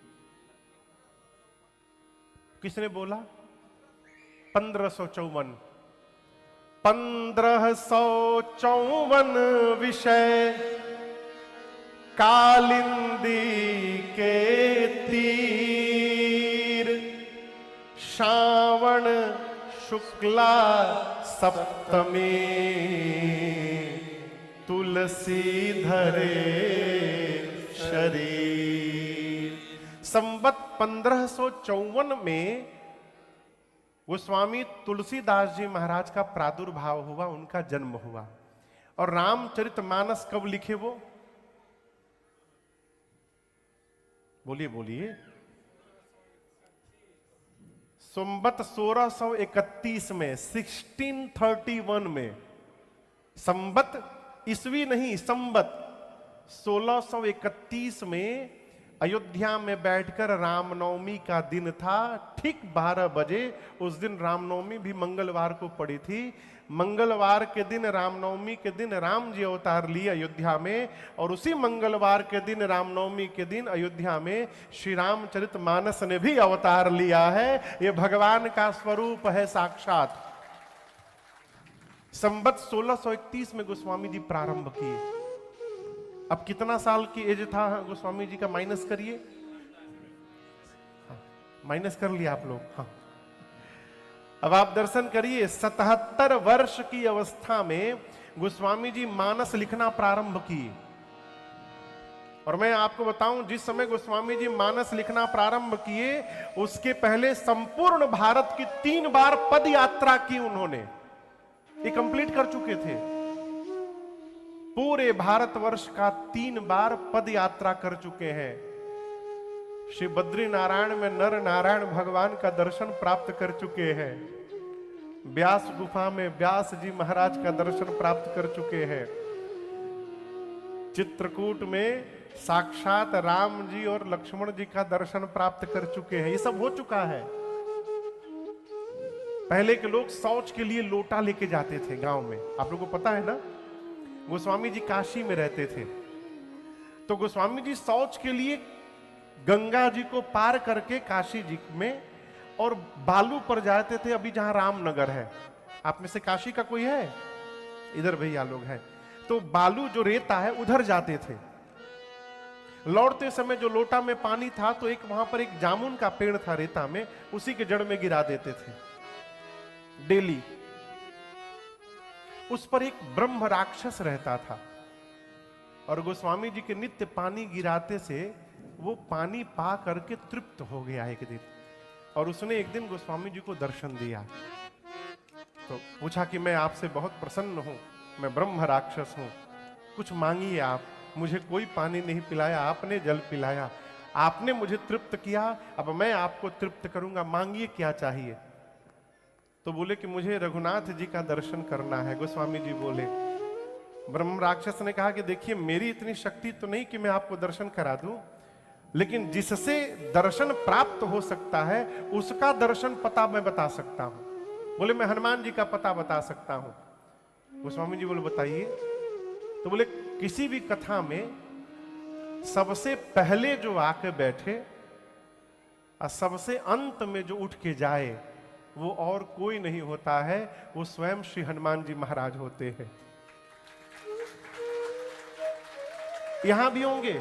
S1: किसने बोला? 1554। 1554 विषय कालिंदी के तीर, श्रावण शुक्ला सप्तमी, तुलसी धरे शरीर। संबत 1554 में गोस्वामी तुलसीदास जी महाराज का प्रादुर्भाव हुआ, उनका जन्म हुआ। और रामचरितमानस कब लिखे वो? बोलिए बोलिए। संबत 1631 में, 1631 में। संबत ईस्वी नहीं, संबत 1631 में अयोध्या में बैठकर रामनवमी का दिन था। ठीक 12 बजे उस दिन रामनवमी भी मंगलवार को पड़ी थी। मंगलवार के दिन, रामनवमी के दिन राम जी अवतार लिए अयोध्या में, और उसी मंगलवार के दिन, रामनवमी के दिन अयोध्या में श्री रामचरितमानस ने भी अवतार लिया है। ये भगवान का स्वरूप है साक्षात। संवत 1631 में गोस्वामी जी प्रारंभ किए। अब कितना साल की एज था गोस्वामी जी का, माइनस करिए। हाँ, माइनस कर लिया आप लोग। हाँ, अब आप दर्शन करिए, 77 वर्ष की अवस्था में गोस्वामी जी मानस लिखना प्रारंभ किए। और मैं आपको बताऊं, जिस समय गोस्वामी जी मानस लिखना प्रारंभ किए, उसके पहले संपूर्ण भारत की 3 बार पद यात्रा की उन्होंने, ये कंप्लीट कर चुके थे। पूरे भारतवर्ष का 3 बार पद यात्रा कर चुके हैं। श्री बद्री नारायण में नर नारायण भगवान का दर्शन प्राप्त कर चुके हैं। व्यास गुफा में व्यास जी महाराज का दर्शन प्राप्त कर चुके हैं। चित्रकूट में साक्षात राम जी और लक्ष्मण जी का दर्शन प्राप्त कर चुके हैं। ये सब हो चुका है। पहले के लोग शौच के लिए लोटा लेके जाते थे गांव में, आप लोगों को पता है ना। गोस्वामी जी काशी में रहते थे, तो गोस्वामी जी शौच के लिए गंगा जी को पार करके काशी जी में और बालू पर जाते थे। अभी जहां रामनगर है, आप में से काशी का कोई है? इधर भैया लोग हैं। तो बालू जो रेता है उधर जाते थे। लौटते समय जो लोटा में पानी था, तो एक वहां पर एक जामुन का पेड़ था रेता में, उसी के जड़ में गिरा देते थे डेली। उस पर एक ब्रह्म राक्षस रहता था, और गोस्वामी जी के नित्य पानी गिराते से वो पानी पा करके तृप्त हो गया एक दिन, और उसने एक दिन गोस्वामी जी को दर्शन दिया। तो पूछा कि मैं आपसे बहुत प्रसन्न हूं, मैं ब्रह्म राक्षस हूं, कुछ मांगिए आप। मुझे कोई पानी नहीं पिलाया, आपने जल पिलाया, आपने मुझे तृप्त किया, अब मैं आपको तृप्त करूंगा, मांगिए क्या चाहिए। तो बोले कि मुझे रघुनाथ जी का दर्शन करना है। गोस्वामी जी बोले, ब्रह्म राक्षस ने कहा कि देखिए, मेरी इतनी शक्ति तो नहीं कि मैं आपको दर्शन करा दूं, लेकिन जिससे दर्शन प्राप्त हो सकता है उसका दर्शन पता मैं बता सकता हूं। बोले मैं हनुमान जी का पता बता सकता हूं। गोस्वामी जी बोले बताइए। तो बोले किसी भी कथा में सबसे पहले जो आके बैठे और सबसे अंत में जो उठ के जाए, वो और कोई नहीं होता है, वो स्वयं श्री हनुमान जी महाराज होते हैं। यहां भी होंगे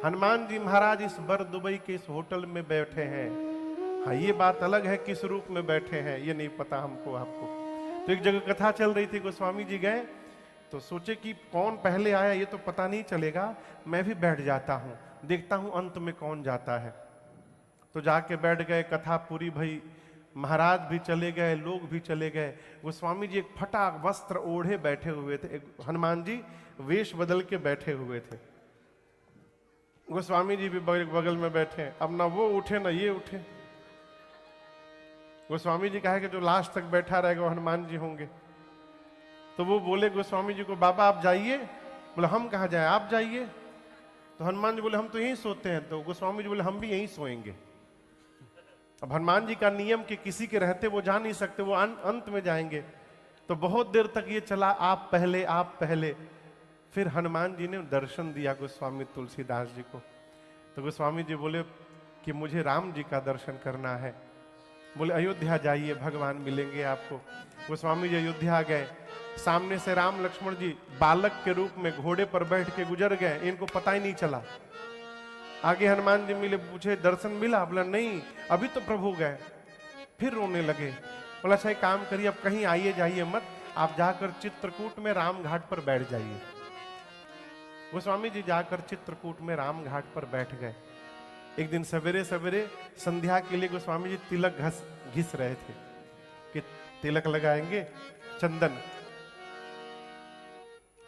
S1: हनुमान जी महाराज, इस बर दुबई के इस होटल में बैठे हैं। हाँ, ये बात अलग है किस रूप में बैठे हैं ये नहीं पता हमको आपको। तो एक जगह कथा चल रही थी, गोस्वामी जी गए तो सोचे कि कौन पहले आया ये तो पता नहीं चलेगा, मैं भी बैठ जाता हूं, देखता हूं अंत में कौन जाता है। तो जाके बैठ गए, कथा पूरी भई, महाराज भी चले गए, लोग भी चले गए। गोस्वामी जी एक फटा वस्त्र ओढ़े बैठे हुए थे, एक हनुमान जी वेश बदल के बैठे हुए थे। गोस्वामी जी भी बगल में बैठे, अब ना वो उठे ना ये उठे। गोस्वामी जी कहा कि जो लास्ट तक बैठा रहेगा वो हनुमान जी होंगे। तो वो बोले गोस्वामी जी को, बाबा आप जाइए। बोले हम कहाँ जाए, आप जाइए। तो हनुमान जी बोले हम तो यहीं सोते हैं। तो गोस्वामी जी बोले हम भी यहीं सोएंगे। अब हनुमान जी का नियम कि किसी के रहते वो जा नहीं सकते, वो अंत में जाएंगे। तो बहुत देर तक ये चला, आप पहले आप पहले। फिर हनुमान जी ने दर्शन दिया गोस्वामी तुलसीदास जी को। तो गोस्वामी जी बोले कि मुझे राम जी का दर्शन करना है। बोले अयोध्या जाइए, भगवान मिलेंगे आपको। गोस्वामी जी अयोध्या गए, सामने से राम लक्ष्मण जी बालक के रूप में घोड़े पर बैठ के गुजर गए, इनको पता ही नहीं चला। आगे हनुमान जी मिले, पूछे दर्शन मिला? बोला नहीं, अभी तो प्रभु गए। फिर रोने लगे। बोला अच्छा एक काम करिए, अब कहीं आइए जाइए मत, आप जाकर चित्रकूट में राम घाट पर बैठ जाइए। गोस्वामी जी जाकर चित्रकूट में राम घाट पर बैठ गए। एक दिन सवेरे सवेरे संध्या के लिए गोस्वामी जी तिलक घिस रहे थे कि तिलक लगाएंगे चंदन।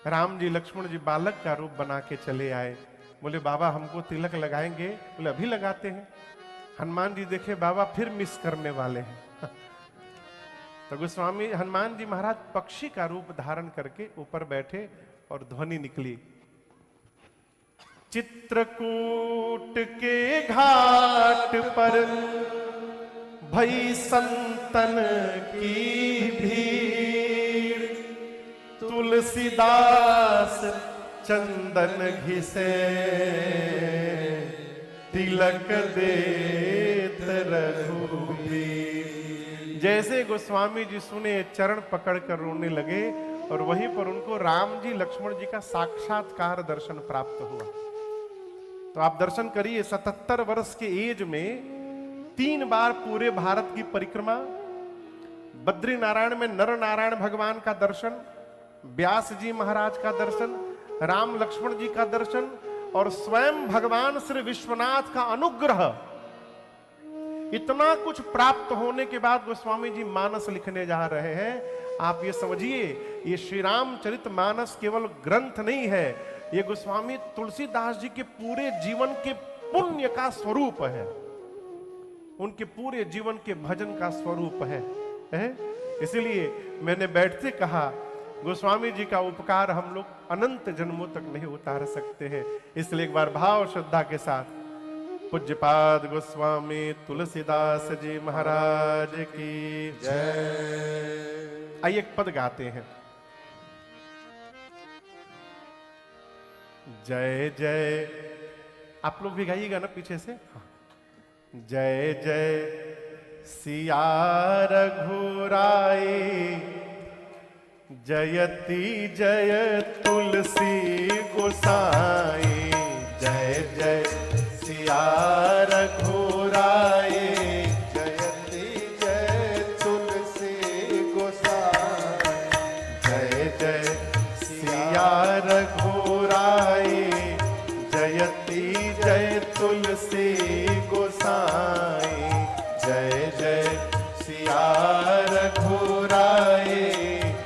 S1: राम जी लक्ष्मण जी बालक का रूप बना के चले आए। बोले बाबा हमको तिलक लगाएंगे? बोले अभी लगाते हैं। हनुमान जी देखे बाबा फिर मिस करने वाले हैं। तो गोस्वामी हनुमान जी महाराज पक्षी का रूप धारण करके ऊपर बैठे और ध्वनि निकली, चित्रकूट के घाट पर भई संतन की भीड़, तुलसीदास चंदन घिसे तिलक देत रघुबीर। जैसे गोस्वामी जी सुने, चरण पकड़कर रोने लगे और वहीं पर उनको राम जी लक्ष्मण जी का साक्षात्कार दर्शन प्राप्त हुआ। तो आप दर्शन करिए, 77 वर्ष के एज में 3 बार पूरे भारत की परिक्रमा, बद्री नारायण में नर नारायण भगवान का दर्शन, व्यास जी महाराज का दर्शन, राम लक्ष्मण जी का दर्शन और स्वयं भगवान श्री विश्वनाथ का अनुग्रह। इतना कुछ प्राप्त होने के बाद गोस्वामी जी मानस लिखने जा रहे हैं। आप ये समझिए, ये श्री रामचरित मानस केवल ग्रंथ नहीं है, ये गोस्वामी तुलसीदास जी के पूरे जीवन के पुण्य का स्वरूप है, उनके पूरे जीवन के भजन का स्वरूप है? इसलिए मैंने बैठते कहा, गोस्वामी जी का उपकार हम लोग अनंत जन्मों तक नहीं उतार सकते हैं। इसलिए एक बार भाव श्रद्धा के साथ पूज्यपाद गोस्वामी तुलसीदास जी महाराज की जय। आइए एक पद गाते हैं। जय जय, आप लोग भी गाइएगा ना पीछे से। हाँ। जय जय सिया रघुराई, जयति जय तुलसी गोसाई। जय जय सिया रघुराई,
S2: जयति जय तुलसी गोसाई।
S1: जय जय सिया रघुराई, जयति जय तुलसी गोसाई। जय जय सिया रघुराई,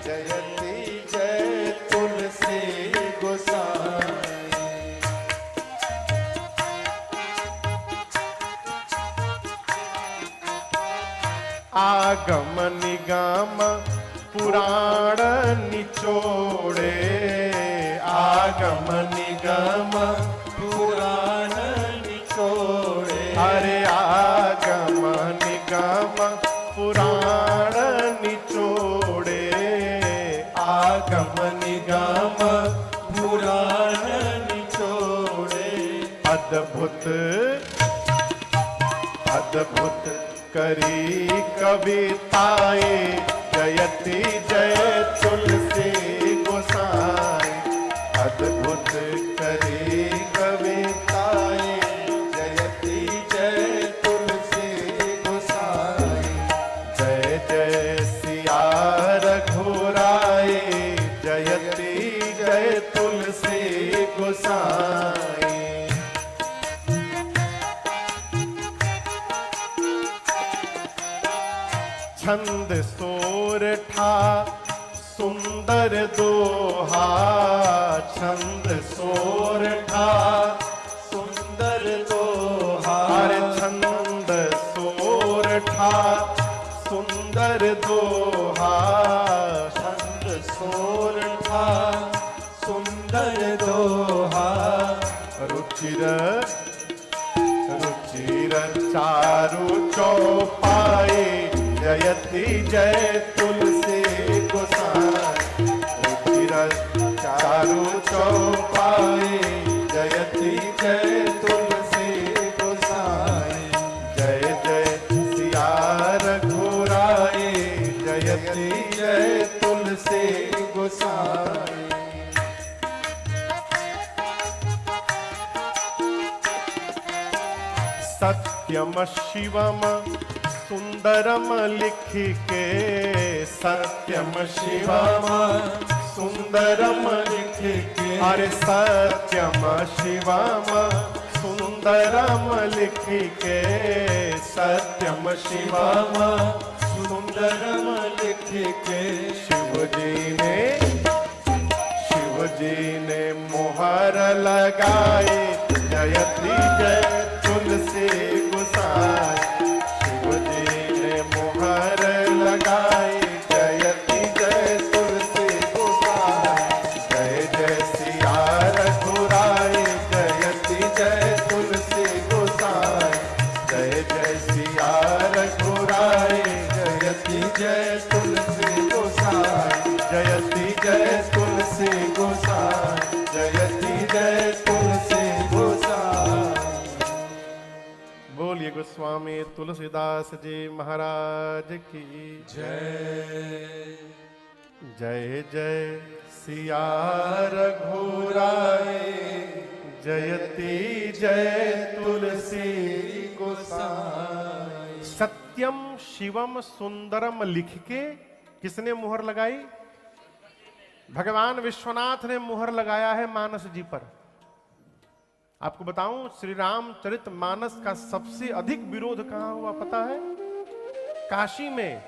S2: जयति जय तुलसी गोसाई।
S1: आगम निगम पुराण निचोड़े, आगम निगम
S2: पुराण निचोड़े।
S1: अरे आगम निगम पुराण निचोड़े, आगम निगम
S2: पुराण निचोड़े।
S1: अद्भुत अद्भुत करी कविताए, जयति जय तुलसी गोसाई। अद्भुत करी कविताए,
S2: जयति जय तुलसी गोसाई।
S1: जय जय सिया रघुराई, जयति जय तुलसी गोसाई। छंद सोरठा सुंदर दोहा, छंद सोरठा
S2: सुंदर दोहा।
S1: अरे छंद सोरठा सुंदर दोहा,
S2: छंद सोरठा सुंदर दोहा।
S1: रुचिर रुचिर चारु चौपाई, जयति जय तुलसी गोसाई। रुचिर चारु चौपाई, जयति जय तुलसी गोसाई। जय जय सिया रघुराई, जयति जय तुलसी
S2: गोसाई।
S1: सत्यम शिवम सुंदरम लिख के, सत्यम शिवम सुंदरम लिख के। अरे सत्यम शिवम सुंदरम लिख के, सत्यम शिवम
S2: सुंदरम लिख के।
S1: शिव जी ने मोहर लगाई, जयति जय तुलसी गोसाई। शिव जी ने मोहर लगाई, जयति जय तुलसी गोसाई। जय जय सिया रघुराई, जयति जय तुलसी गोसाई। जय जय सिया रघुराई, जयति जय तुलसी गोसाई। जयति जय तुलसी गोसाई, जयति जय तुलसी गोसाई। गोस्वामी तुलसीदास जी महाराज की
S2: जय।
S1: जय जय सिया
S2: रघुराई
S1: जयति जय तुलसी
S2: गोसाई।
S1: सत्यम शिवम सुंदरम लिख के किसने मुहर लगाई? भगवान विश्वनाथ ने मुहर लगाया है मानस जी पर। आपको बताऊं, श्री रामचरित मानस का सबसे अधिक विरोध कहां हुआ पता है? काशी में।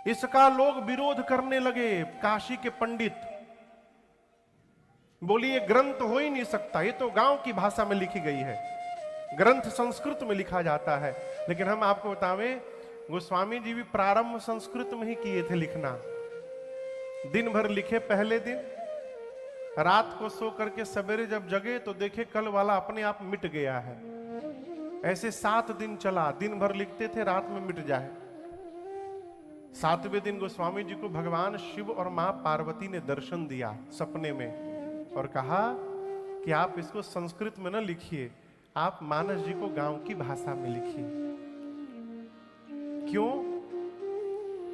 S1: इसका लोग विरोध करने लगे, काशी के पंडित। बोलिए ग्रंथ हो ही नहीं सकता, ये तो गांव की भाषा में लिखी गई है, ग्रंथ संस्कृत में लिखा जाता है। लेकिन हम आपको बतावें, गोस्वामी जी भी प्रारंभ संस्कृत में ही किए थे लिखना। दिन भर लिखे पहले दिन, रात को सो करके सवेरे जब जगे तो देखे कल वाला अपने आप मिट गया है। ऐसे 7 दिन चला, दिन भर लिखते थे, रात में मिट जाए। 7वें दिन गोस्वामी जी को भगवान शिव और मां पार्वती ने दर्शन दिया सपने में और कहा कि आप इसको संस्कृत में न लिखिए, आप मानस जी को गांव की भाषा में लिखिए। क्यों?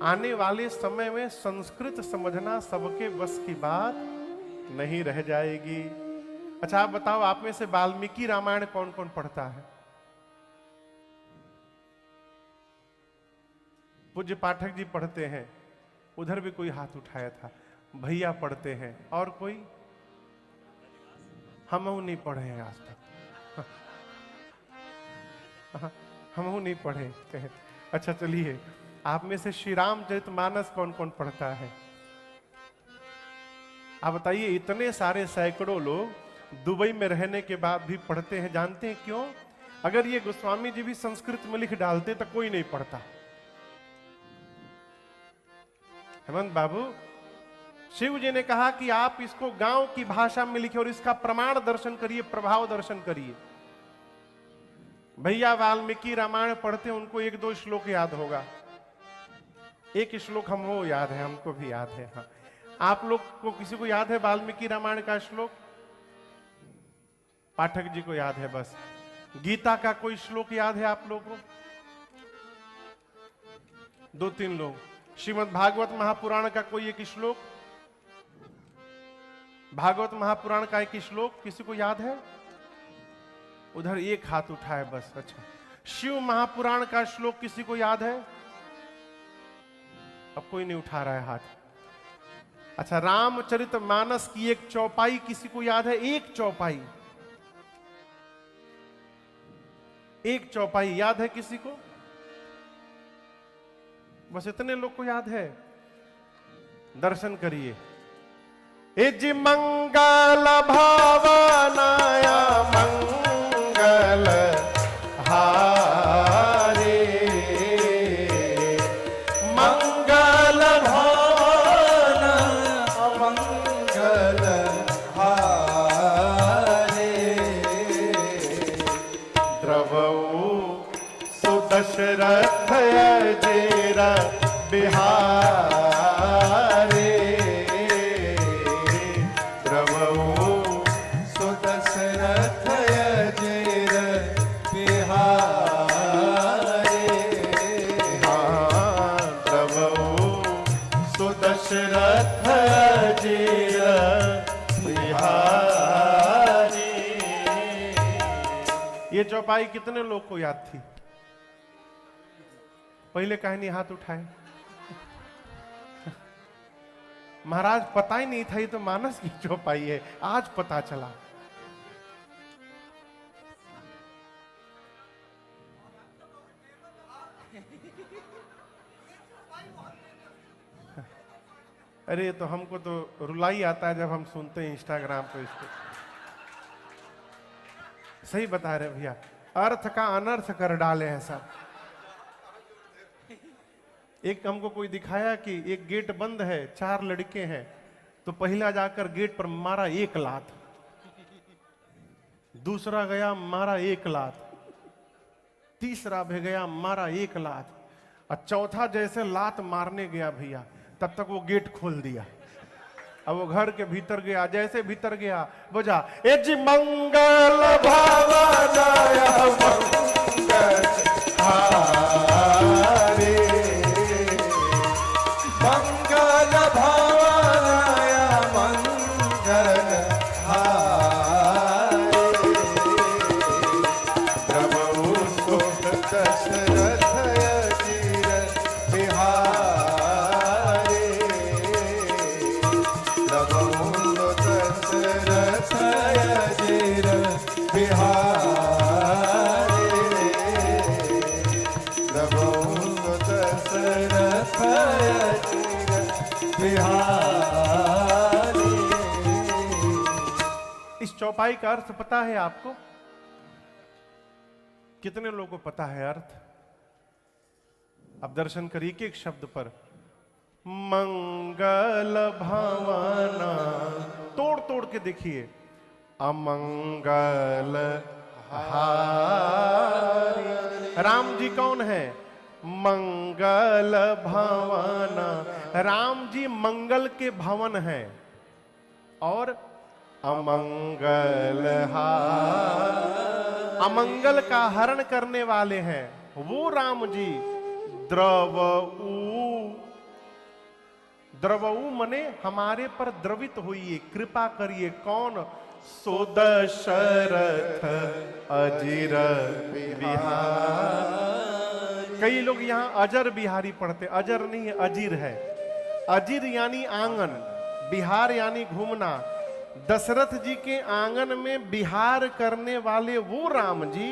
S1: आने वाले समय में संस्कृत समझना सबके बस की बात नहीं रह जाएगी। अच्छा आप बताओ, आप में से वाल्मीकि रामायण कौन कौन पढ़ता है? पूज्य पाठक जी पढ़ते हैं, उधर भी कोई हाथ उठाया था। भैया पढ़ते हैं, और कोई? हम नहीं पढ़े हैं आज तक। हम नहीं पढ़े। अच्छा चलिए, आप में से श्री रामचरित मानस कौन कौन पढ़ता है? आप बताइए। इतने सारे सैकड़ों लोग दुबई में रहने के बाद भी पढ़ते हैं। जानते हैं क्यों? अगर ये गोस्वामी जी भी संस्कृत में लिख डालते तो कोई नहीं पढ़ता। हेमंत बाबू, शिव जी ने कहा कि आप इसको गांव की भाषा में लिखे और इसका प्रमाण दर्शन करिए, प्रभाव दर्शन करिए। भैया वाल्मीकि रामायण पढ़ते हैं, उनको 1-2 श्लोक याद होगा। एक श्लोक हमको याद है, हमको भी याद है। हाँ, आप लोग को किसी को याद है वाल्मीकि रामायण का श्लोक? पाठक जी को याद है बस। गीता का कोई श्लोक याद है आप लोगों को? 2-3 लोग। श्रीमद् भागवत महापुराण का कोई एक श्लोक? भागवत महापुराण का एक श्लोक किसी को याद है? उधर एक हाथ उठाए बस। अच्छा, शिव महापुराण का श्लोक किसी को याद है? अब कोई नहीं उठा रहा है हाथ। अच्छा, रामचरित मानस की एक चौपाई किसी को याद है? एक चौपाई, एक चौपाई याद है किसी को? बस इतने लोग को याद है। दर्शन करिए। इज मंगल भावनाया मंगल हारे, मंगल भावना मंगल हारे, द्रवऊ सुदशरथ अजेर बिहारे, ये चौपाई कितने लोग को याद थी? पहले कहानी हाथ उठाए। महाराज पता ही नहीं था ये तो मानस की चौपाई है, आज पता चला। अरे तो हमको तो रुलाई आता है जब हम सुनते हैं इंस्टाग्राम पे इसको। सही बता रहे भैया, अर्थ का अनर्थ कर डाले हैं सब। एक हमको कोई दिखाया कि एक गेट बंद है, 4 लड़के हैं, तो पहला जाकर गेट पर मारा 1 लात, दूसरा गया मारा 1 लात, तीसरा भी गया मारा 1 लात, और चौथा जैसे लात मारने गया भैया तब तक वो गेट खोल दिया। अब वो घर के भीतर गया, जैसे भीतर गया बजा एज मंगल भावनाया
S2: हारे मंगल भवनाय मंगल हारे प्रभु सुख दशरथ अजीर बिहारे प्रभु दशरथ अजीर बिहारे प्रभु दशरथ अजीर बिहारे।
S1: इस चौपाई का अर्थ पता है आपको? कितने लोगों को पता है अर्थ? अब दर्शन करिए कि एक शब्द पर मंगल भावना तोड़ तोड़ के देखिए, अमंगल हारी। राम जी कौन है? मंगल भवन। राम जी मंगल के भवन हैं और अमंगल अमंगल का हरण करने वाले हैं वो राम जी। द्रवऊ मने हमारे पर द्रवित होइए, कृपा करिए। कौन? सो दशरथ अजीर बिहारी। कई लोग यहाँ अजर बिहारी पढ़ते, अजर नहीं है, अजीर है। अजीर यानी आंगन, बिहार यानी घूमना। दशरथ जी के आंगन में बिहार करने वाले वो राम जी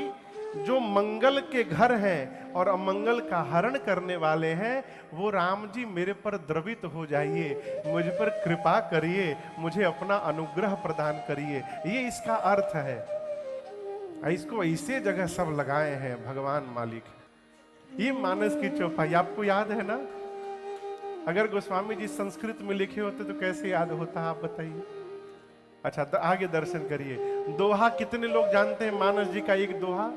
S1: जो मंगल के घर हैं और अमंगल का हरण करने वाले हैं, वो राम जी मेरे पर द्रवित हो जाइए, मुझ पर कृपा करिए, मुझे अपना अनुग्रह प्रदान करिए। ये इसका अर्थ है। इसको ऐसे जगह सब लगाए हैं भगवान मालिक। ये मानस की चौपाई आपको याद है ना? अगर गोस्वामी जी संस्कृत में लिखे होते तो कैसे याद होता, आप बताइए। अच्छा, आगे दर्शन करिए। दोहा कितने लोग जानते हैं? मानस जी का एक दोहा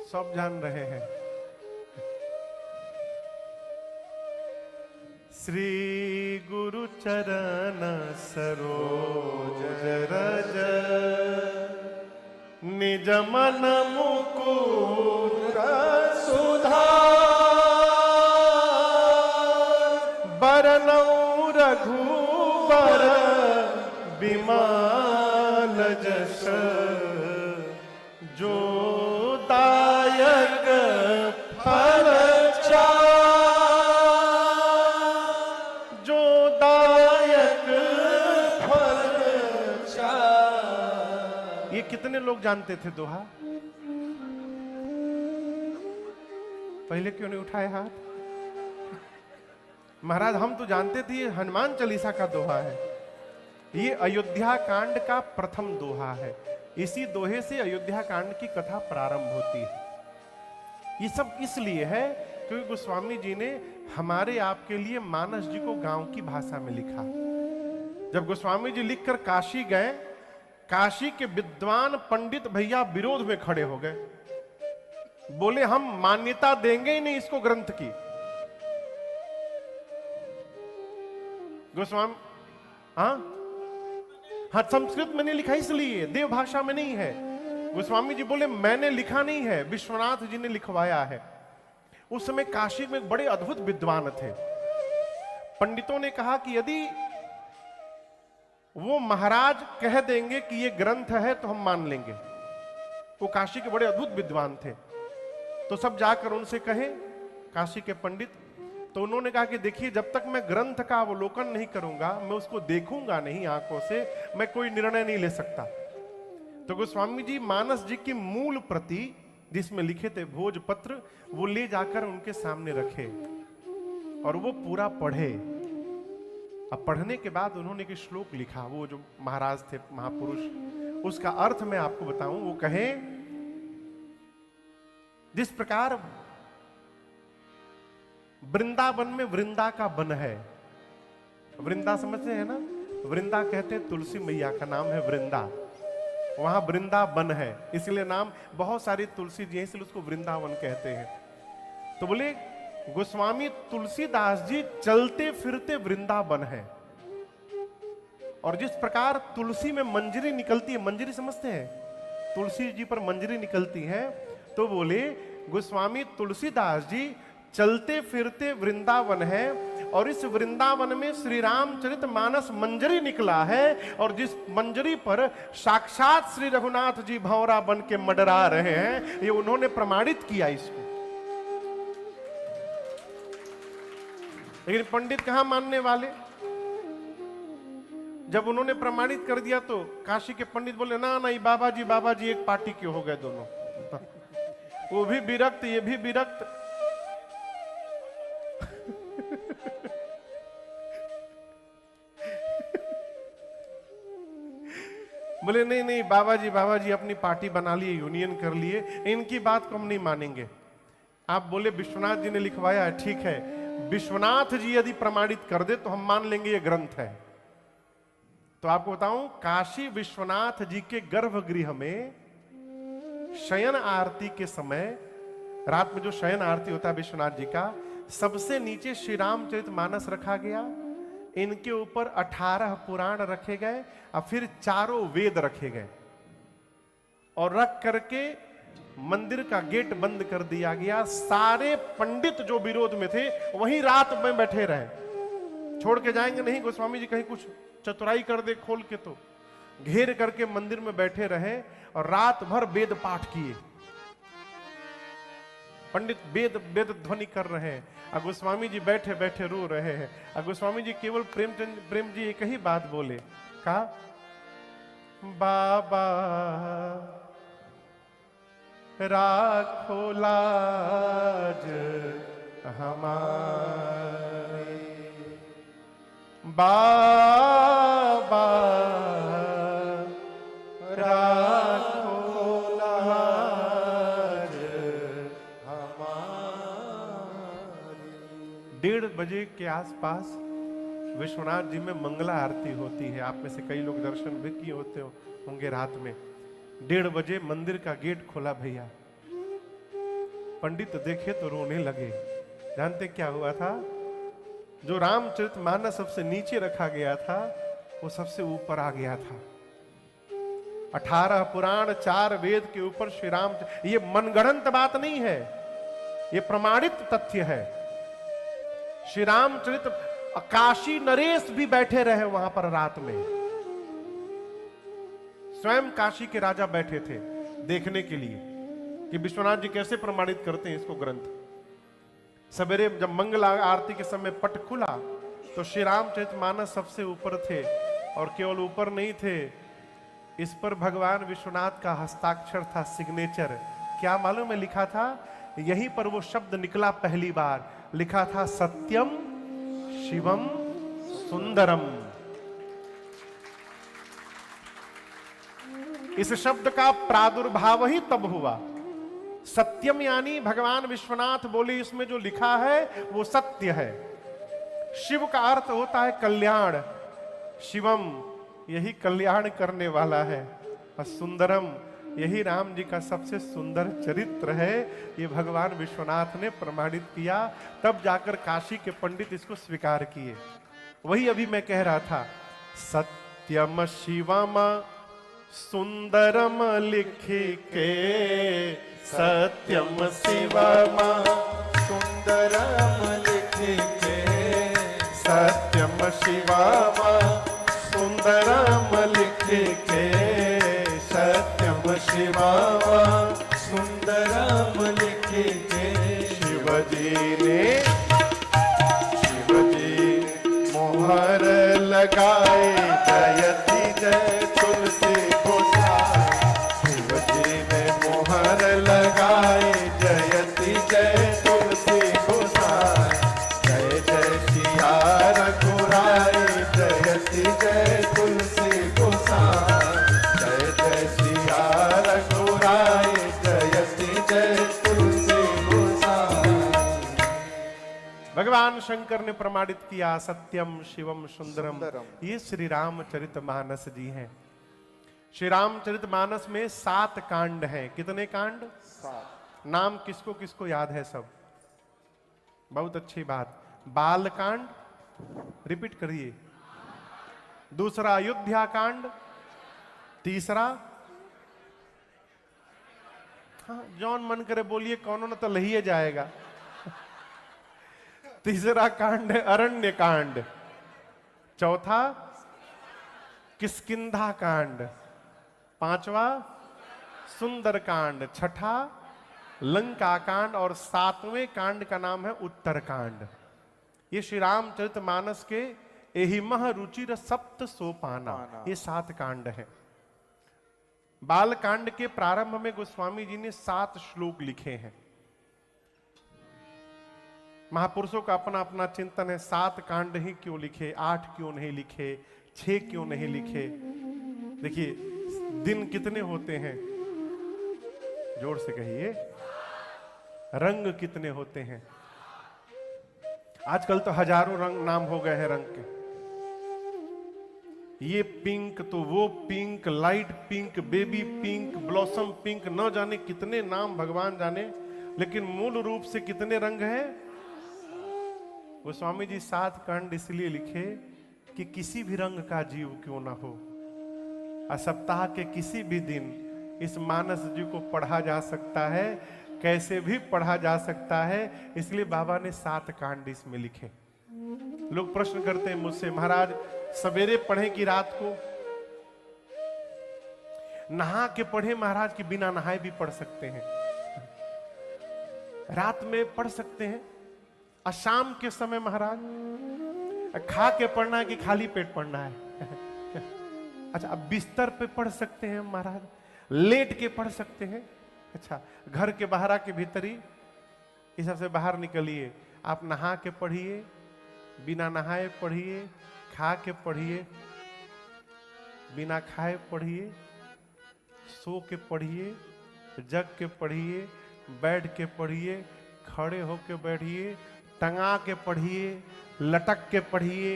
S1: सब जान रहे हैं। श्री गुरु चरण सरोज रज निज मन मुकुर सुधार बरनौ रघुबर बिमल जस जो दायक फल जो दायक फल। ये कितने लोग जानते थे दोहा? पहले क्यों नहीं उठाए हाथ? महाराज हम तो जानते थे, ये हनुमान चालीसा का दोहा है। ये अयोध्या कांड का प्रथम दोहा है। इसी दोहे से अयोध्या कांड की कथा प्रारंभ होती है। ये सब इसलिए है क्योंकि गोस्वामी जी ने हमारे आपके लिए मानस जी को गांव की भाषा में लिखा। जब गोस्वामी जी लिखकर काशी गए, काशी के विद्वान पंडित भैया विरोध में खड़े हो गए, बोले हम मान्यता देंगे ही नहीं इसको ग्रंथ की। गोस्वामी हाँ, संस्कृत में नहीं लिखा इसलिए, देव भाषा में नहीं है। गोस्वामी जी बोले मैंने लिखा नहीं है, विश्वनाथ जी ने लिखवाया है। उस समय काशी में बड़े अद्भुत विद्वान थे। पंडितों ने कहा कि यदि वो महाराज कह देंगे कि ये ग्रंथ है तो हम मान लेंगे। वो काशी के बड़े अद्भुत विद्वान थे। तो सब जाकर उनसे कहे, काशी के पंडित। तो उन्होंने कहा कि देखिए, जब तक मैं ग्रंथ का अवलोकन नहीं करूंगा, मैं उसको देखूंगा नहीं आंखों से, मैं कोई निर्णय नहीं ले सकता। तो गोस्वामी जी मानस जी की मूल प्रति जिसमें लिखे थे भोजपत्र, वो ले जाकर उनके सामने रखे और वो पूरा पढ़े। अब पढ़ने के बाद उन्होंने एक श्लोक लिखा, वो जो महाराज थे महापुरुष, उसका अर्थ मैं आपको बताऊं। वो कहे, जिस प्रकार वृंदावन में वृंदा का वन है, वृंदा समझते हैं ना? वृंदा कहते हैं तुलसी मैया का नाम है वृंदा। वहां वृंदावन है, इसलिए नाम, बहुत सारी तुलसी जी हैं इसलिए उसको वृंदावन कहते हैं। तो बोले गोस्वामी तुलसीदास जी चलते फिरते वृंदावन है। और जिस प्रकार तुलसी में मंजरी निकलती है, मंजरी समझते हैं, तुलसी जी पर मंजरी निकलती है, तो बोले गोस्वामी तुलसीदास जी चलते फिरते वृंदावन है और इस वृंदावन में श्री रामचरित मानस मंजरी निकला है, और जिस मंजरी पर साक्षात श्री रघुनाथ जी भंवरा बन के मंडरा रहे हैं, ये उन्होंने प्रमाणित किया इसको। लेकिन पंडित कहां मानने वाले? जब उन्होंने प्रमाणित कर दिया तो काशी के पंडित बोले ना नहीं बाबा जी एक पार्टी के हो गए दोनों। वो भी विरक्त, ये भी विरक्त। बोले नहीं नहीं बाबा जी अपनी पार्टी बना लिए, यूनियन कर लिए, इनकी बात को हम नहीं मानेंगे। आप बोले विश्वनाथ जी ने लिखवाया है, ठीक है, विश्वनाथ जी यदि प्रमाणित कर दे तो हम मान लेंगे ये ग्रंथ है। तो आपको बताऊं, काशी विश्वनाथ जी के गर्भगृह में शयन आरती के समय, रात में जो शयन आरती होता है विश्वनाथ जी का, सबसे नीचे श्री रामचरित मानस रखा गया, इनके ऊपर 18 पुराण रखे गए और फिर चारों वेद रखे गए, और रख करके मंदिर का गेट बंद कर दिया गया। सारे पंडित जो विरोध में थे वहीं रात में बैठे रहे, छोड़ के जाएंगे नहीं, गोस्वामी जी कहीं कुछ चतुराई कर दे खोल के, तो घेर करके मंदिर में बैठे रहे और रात भर वेद पाठ किए। पंडित वेद ध्वनि कर रहे हैं और गोस्वामी जी बैठे बैठे रो रहे हैं। और गोस्वामी जी केवल प्रेम जी एक ही बात बोले, कहा बाबा राखो लाज हमारी, बाबा राखो लाज हमारी। 1:30 बजे के आसपास विश्वनाथ जी में मंगला आरती होती है। आप में से कई लोग दर्शन भी किए होते होंगे रात में। 1:30 बजे मंदिर का गेट खोला भैया, पंडित देखे तो रोने लगे। जानते क्या हुआ था? जो रामचरितमानस सबसे नीचे रखा गया था वो सबसे ऊपर आ गया था। 18 पुराण 4 वेद के ऊपर श्री राम, ये मनगढ़ंत बात नहीं है, ये प्रमाणित तथ्य है। श्री रामचरित, काशी नरेश भी बैठे रहे वहां पर रात में, स्वयं काशी के राजा बैठे थे देखने के लिए कि विश्वनाथ जी कैसे प्रमाणित करते हैं इसको ग्रंथ। सवेरे जब मंगल आरती के समय पट खुला तो श्री रामचरितमानस सबसे ऊपर थे, और केवल ऊपर नहीं थे, इस पर भगवान विश्वनाथ का हस्ताक्षर था, सिग्नेचर। क्या मालूम है लिखा था? यहीं पर वो शब्द निकला पहली बार, लिखा था सत्यम शिवम सुंदरम। इस शब्द का प्रादुर्भाव ही तब हुआ। सत्यम यानी भगवान विश्वनाथ बोले इसमें जो लिखा है वो सत्य है। शिव का अर्थ होता है कल्याण, शिवम यही कल्याण करने वाला है, और सुंदरम यही राम जी का सबसे सुंदर चरित्र है। ये भगवान विश्वनाथ ने प्रमाणित किया, तब जाकर काशी के पंडित इसको स्वीकार किए। वही अभी मैं कह रहा था, सत्यम शिवम सुंदरम लिखी के, सत्यम शिवम सुंदरम लिखी के, सत्यम शिवम सुंदरम लिखी के, सत्यम शिवम सुंदरम लिखी के। शिवजी मोहर लगाए जयति जय तुलसी गोसाई, शिवजी ने मोहर लगाए जयति जय तुलसी गोसाई, जय जय सिया रघुराई जयति जय तुलसी गोसाई, जय जय सिया रघुराई जयति जय तुलसी गोसाई। भगवान शंकर ने प्रमाणित किया सत्यम शिवम सुंदरम। ये श्री रामचरितमानस जी हैं। श्री रामचरितमानस में 7 कांड हैं। कितने कांड? 7। नाम किसको किसको याद है? सब बहुत अच्छी बात। बाल कांड, रिपीट करिए। दूसरा अयोध्या कांड, तीसरा, हाँ जौन मन करे बोलिए, कौन ना तो लहिए जाएगा। तीसरा कांड है अरण्य कांड, चौथा किष्किंधा कांड, पांचवा सुंदर कांड, छठा लंका कांड और सातवें कांड का नाम है उत्तर कांड। ये श्री रामचरितमानस के एहिमह रुचिर सप्त सोपाना, ये 7 कांड है। बाल कांड के प्रारंभ में गोस्वामी जी ने 7 श्लोक लिखे हैं। महापुरुषों का अपना अपना चिंतन है, 7 कांड ही क्यों लिखे, 8 क्यों नहीं लिखे, 6 क्यों नहीं लिखे। देखिए दिन कितने होते हैं, जोर से कहिए, रंग कितने होते हैं। आजकल तो हजारों रंग नाम हो गए हैं रंग के, ये पिंक तो वो pink, light pink, baby pink, blossom pink, न जाने कितने नाम भगवान जाने, लेकिन मूल रूप से कितने रंग हैं। गोस्वामी जी 7 कांड इसलिए लिखे कि किसी भी रंग का जीव क्यों ना हो, सप्ताह के किसी भी दिन इस मानस जी को पढ़ा जा सकता है, कैसे भी पढ़ा जा सकता है। इसलिए बाबा ने 7 कांड इसमें लिखे। लोग प्रश्न करते हैं मुझसे, महाराज सवेरे पढ़े कि रात को? नहा के पढ़े महाराज, कि बिना नहाए भी पढ़ सकते हैं, रात में पढ़ सकते हैं, और शाम के समय महाराज खा के पढ़ना है कि खाली पेट पढ़ना है? अच्छा, अब बिस्तर पे पढ़ सकते हैं महाराज, लेट के पढ़ सकते हैं। अच्छा, घर के बाहर के भीतर ही, इस सबसे बाहर निकलिए, आप नहा के पढ़िए, बिना नहाए पढ़िए, खा के पढ़िए, बिना खाए पढ़िए, सो के पढ़िए, जग के पढ़िए, बैठ के पढ़िए, खड़े होके बैठिए, टंगा के पढ़िए, लटक के पढ़िए।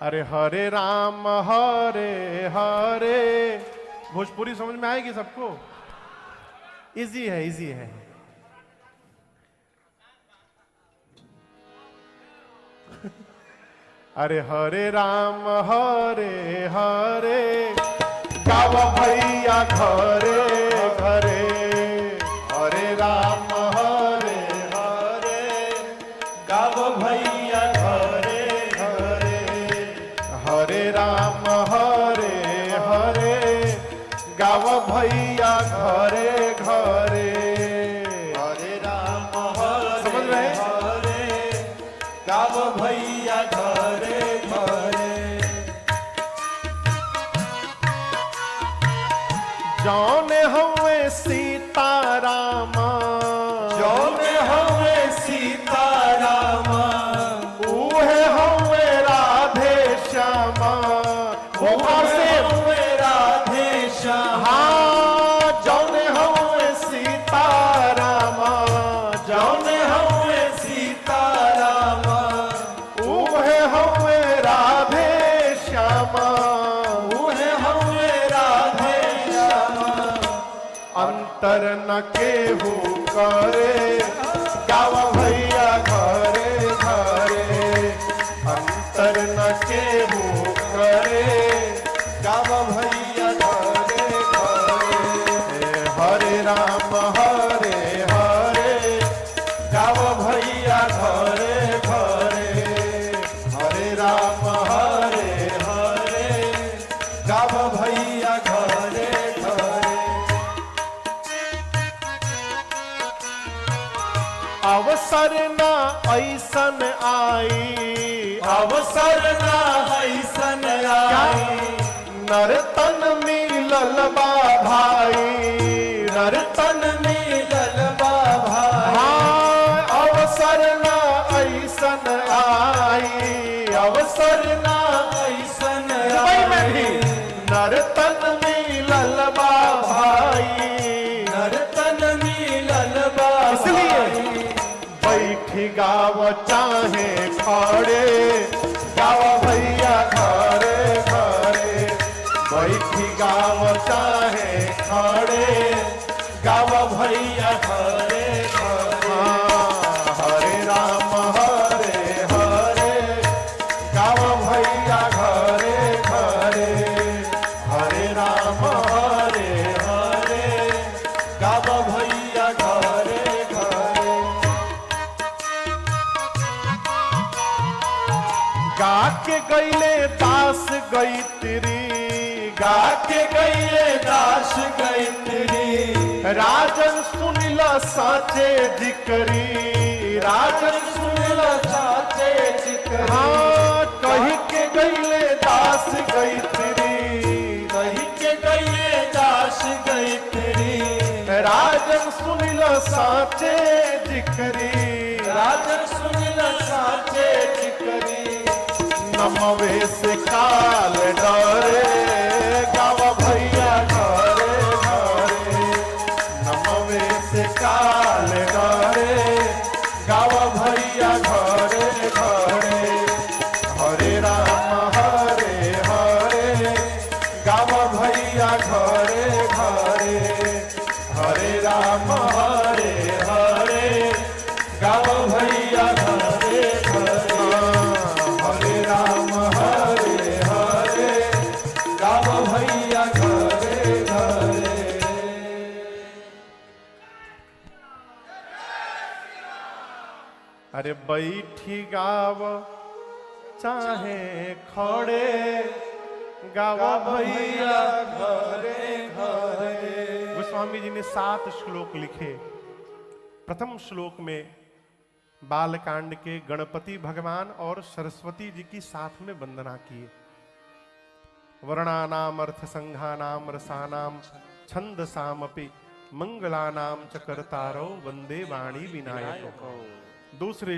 S1: अरे हरे राम हरे हरे, भोजपुरी समझ में आएगी सबको? इजी है, इजी है। अरे हरे राम हरे हरे, गावा भैया घरे घरे, हरे राम हरे हरे, गावा भैया घरे घरे, हरे राम हरे हरे, गावा भैया घरे घरे, हरे राम हरे, समझ रहे हरे, गावा भैया घरे घरे। जौने हमें सीतारामा, जौने हमें सीतारामा, ऊहे हमें राधे श्यामा, वो से हमें राधे श्यामा। हाँ, जौने हमें सीतारामा, जौने हमें सीतारामा, ऊहे हमें राधे श्यामा, ऊहे हमें राधे श्यामा। अंतर न केहू करे, गावा भैया घरे घरे, अंतर न केहू करे, गावा भैया घरे घरे, हरे राम हरे हरे, गावा भैया घरे घरे, हरे राम हरे हरे, गावा भैया घरे घरे। अवसर ना ऐसन आई, अवसर ना ऐसन आई, नर्तन मिलल बा भाई, नर्तन मिलल बा भाई। हाँ, अवसर ना ऐसन आई, अवसर ना ऐसन आई, नर्तन मिलल बा भाई, नर्तन मिलल बा। इसलिए बैठी गाव चाहे खड़े, गाव भैया घरे घरे, बैठी गाव चाहे खड़े, गाव भैया घरे घरे। हरे राम हरे हरे, गाव भैया घरे के गईले दास गई तेरी,
S3: गा के गईले दास गई तेरी,
S1: राजन सुनिला साचे जिकरी,
S3: राजन सुनिल साचे जिकरी।
S1: हाँ कही के गईले दास गई तेरी,
S3: कही के गईले दास गई तेरी,
S1: राजन सुनिला साचे जिकरी,
S3: राजन सुनिल साचे जिकरी।
S1: नमवे से काल डरे गाव भैया घरे घरे, नमवे से काल डरे गाव भैया घरे घरे, हरे राम हरे हरे गाव भैया घरे घरे, हरे राम हरे हरे गाव भैया घरे घरे, हरे राम हरे हरे गाव भैया घरे घरे। अरे बैठी गाव चाहे खड़े गाव भैया
S3: घरे घरे।
S1: गोस्वामी जी ने 7 श्लोक लिखे। प्रथम श्लोक में बालकांड के गणपति भगवान और सरस्वती जी की साथ में वंदना किए। वर्णानाम अर्थ संघानाम रसानाम छंदसामपि मंगलानाम च कर्तारो वंदे वाणी विनायको। दूसरे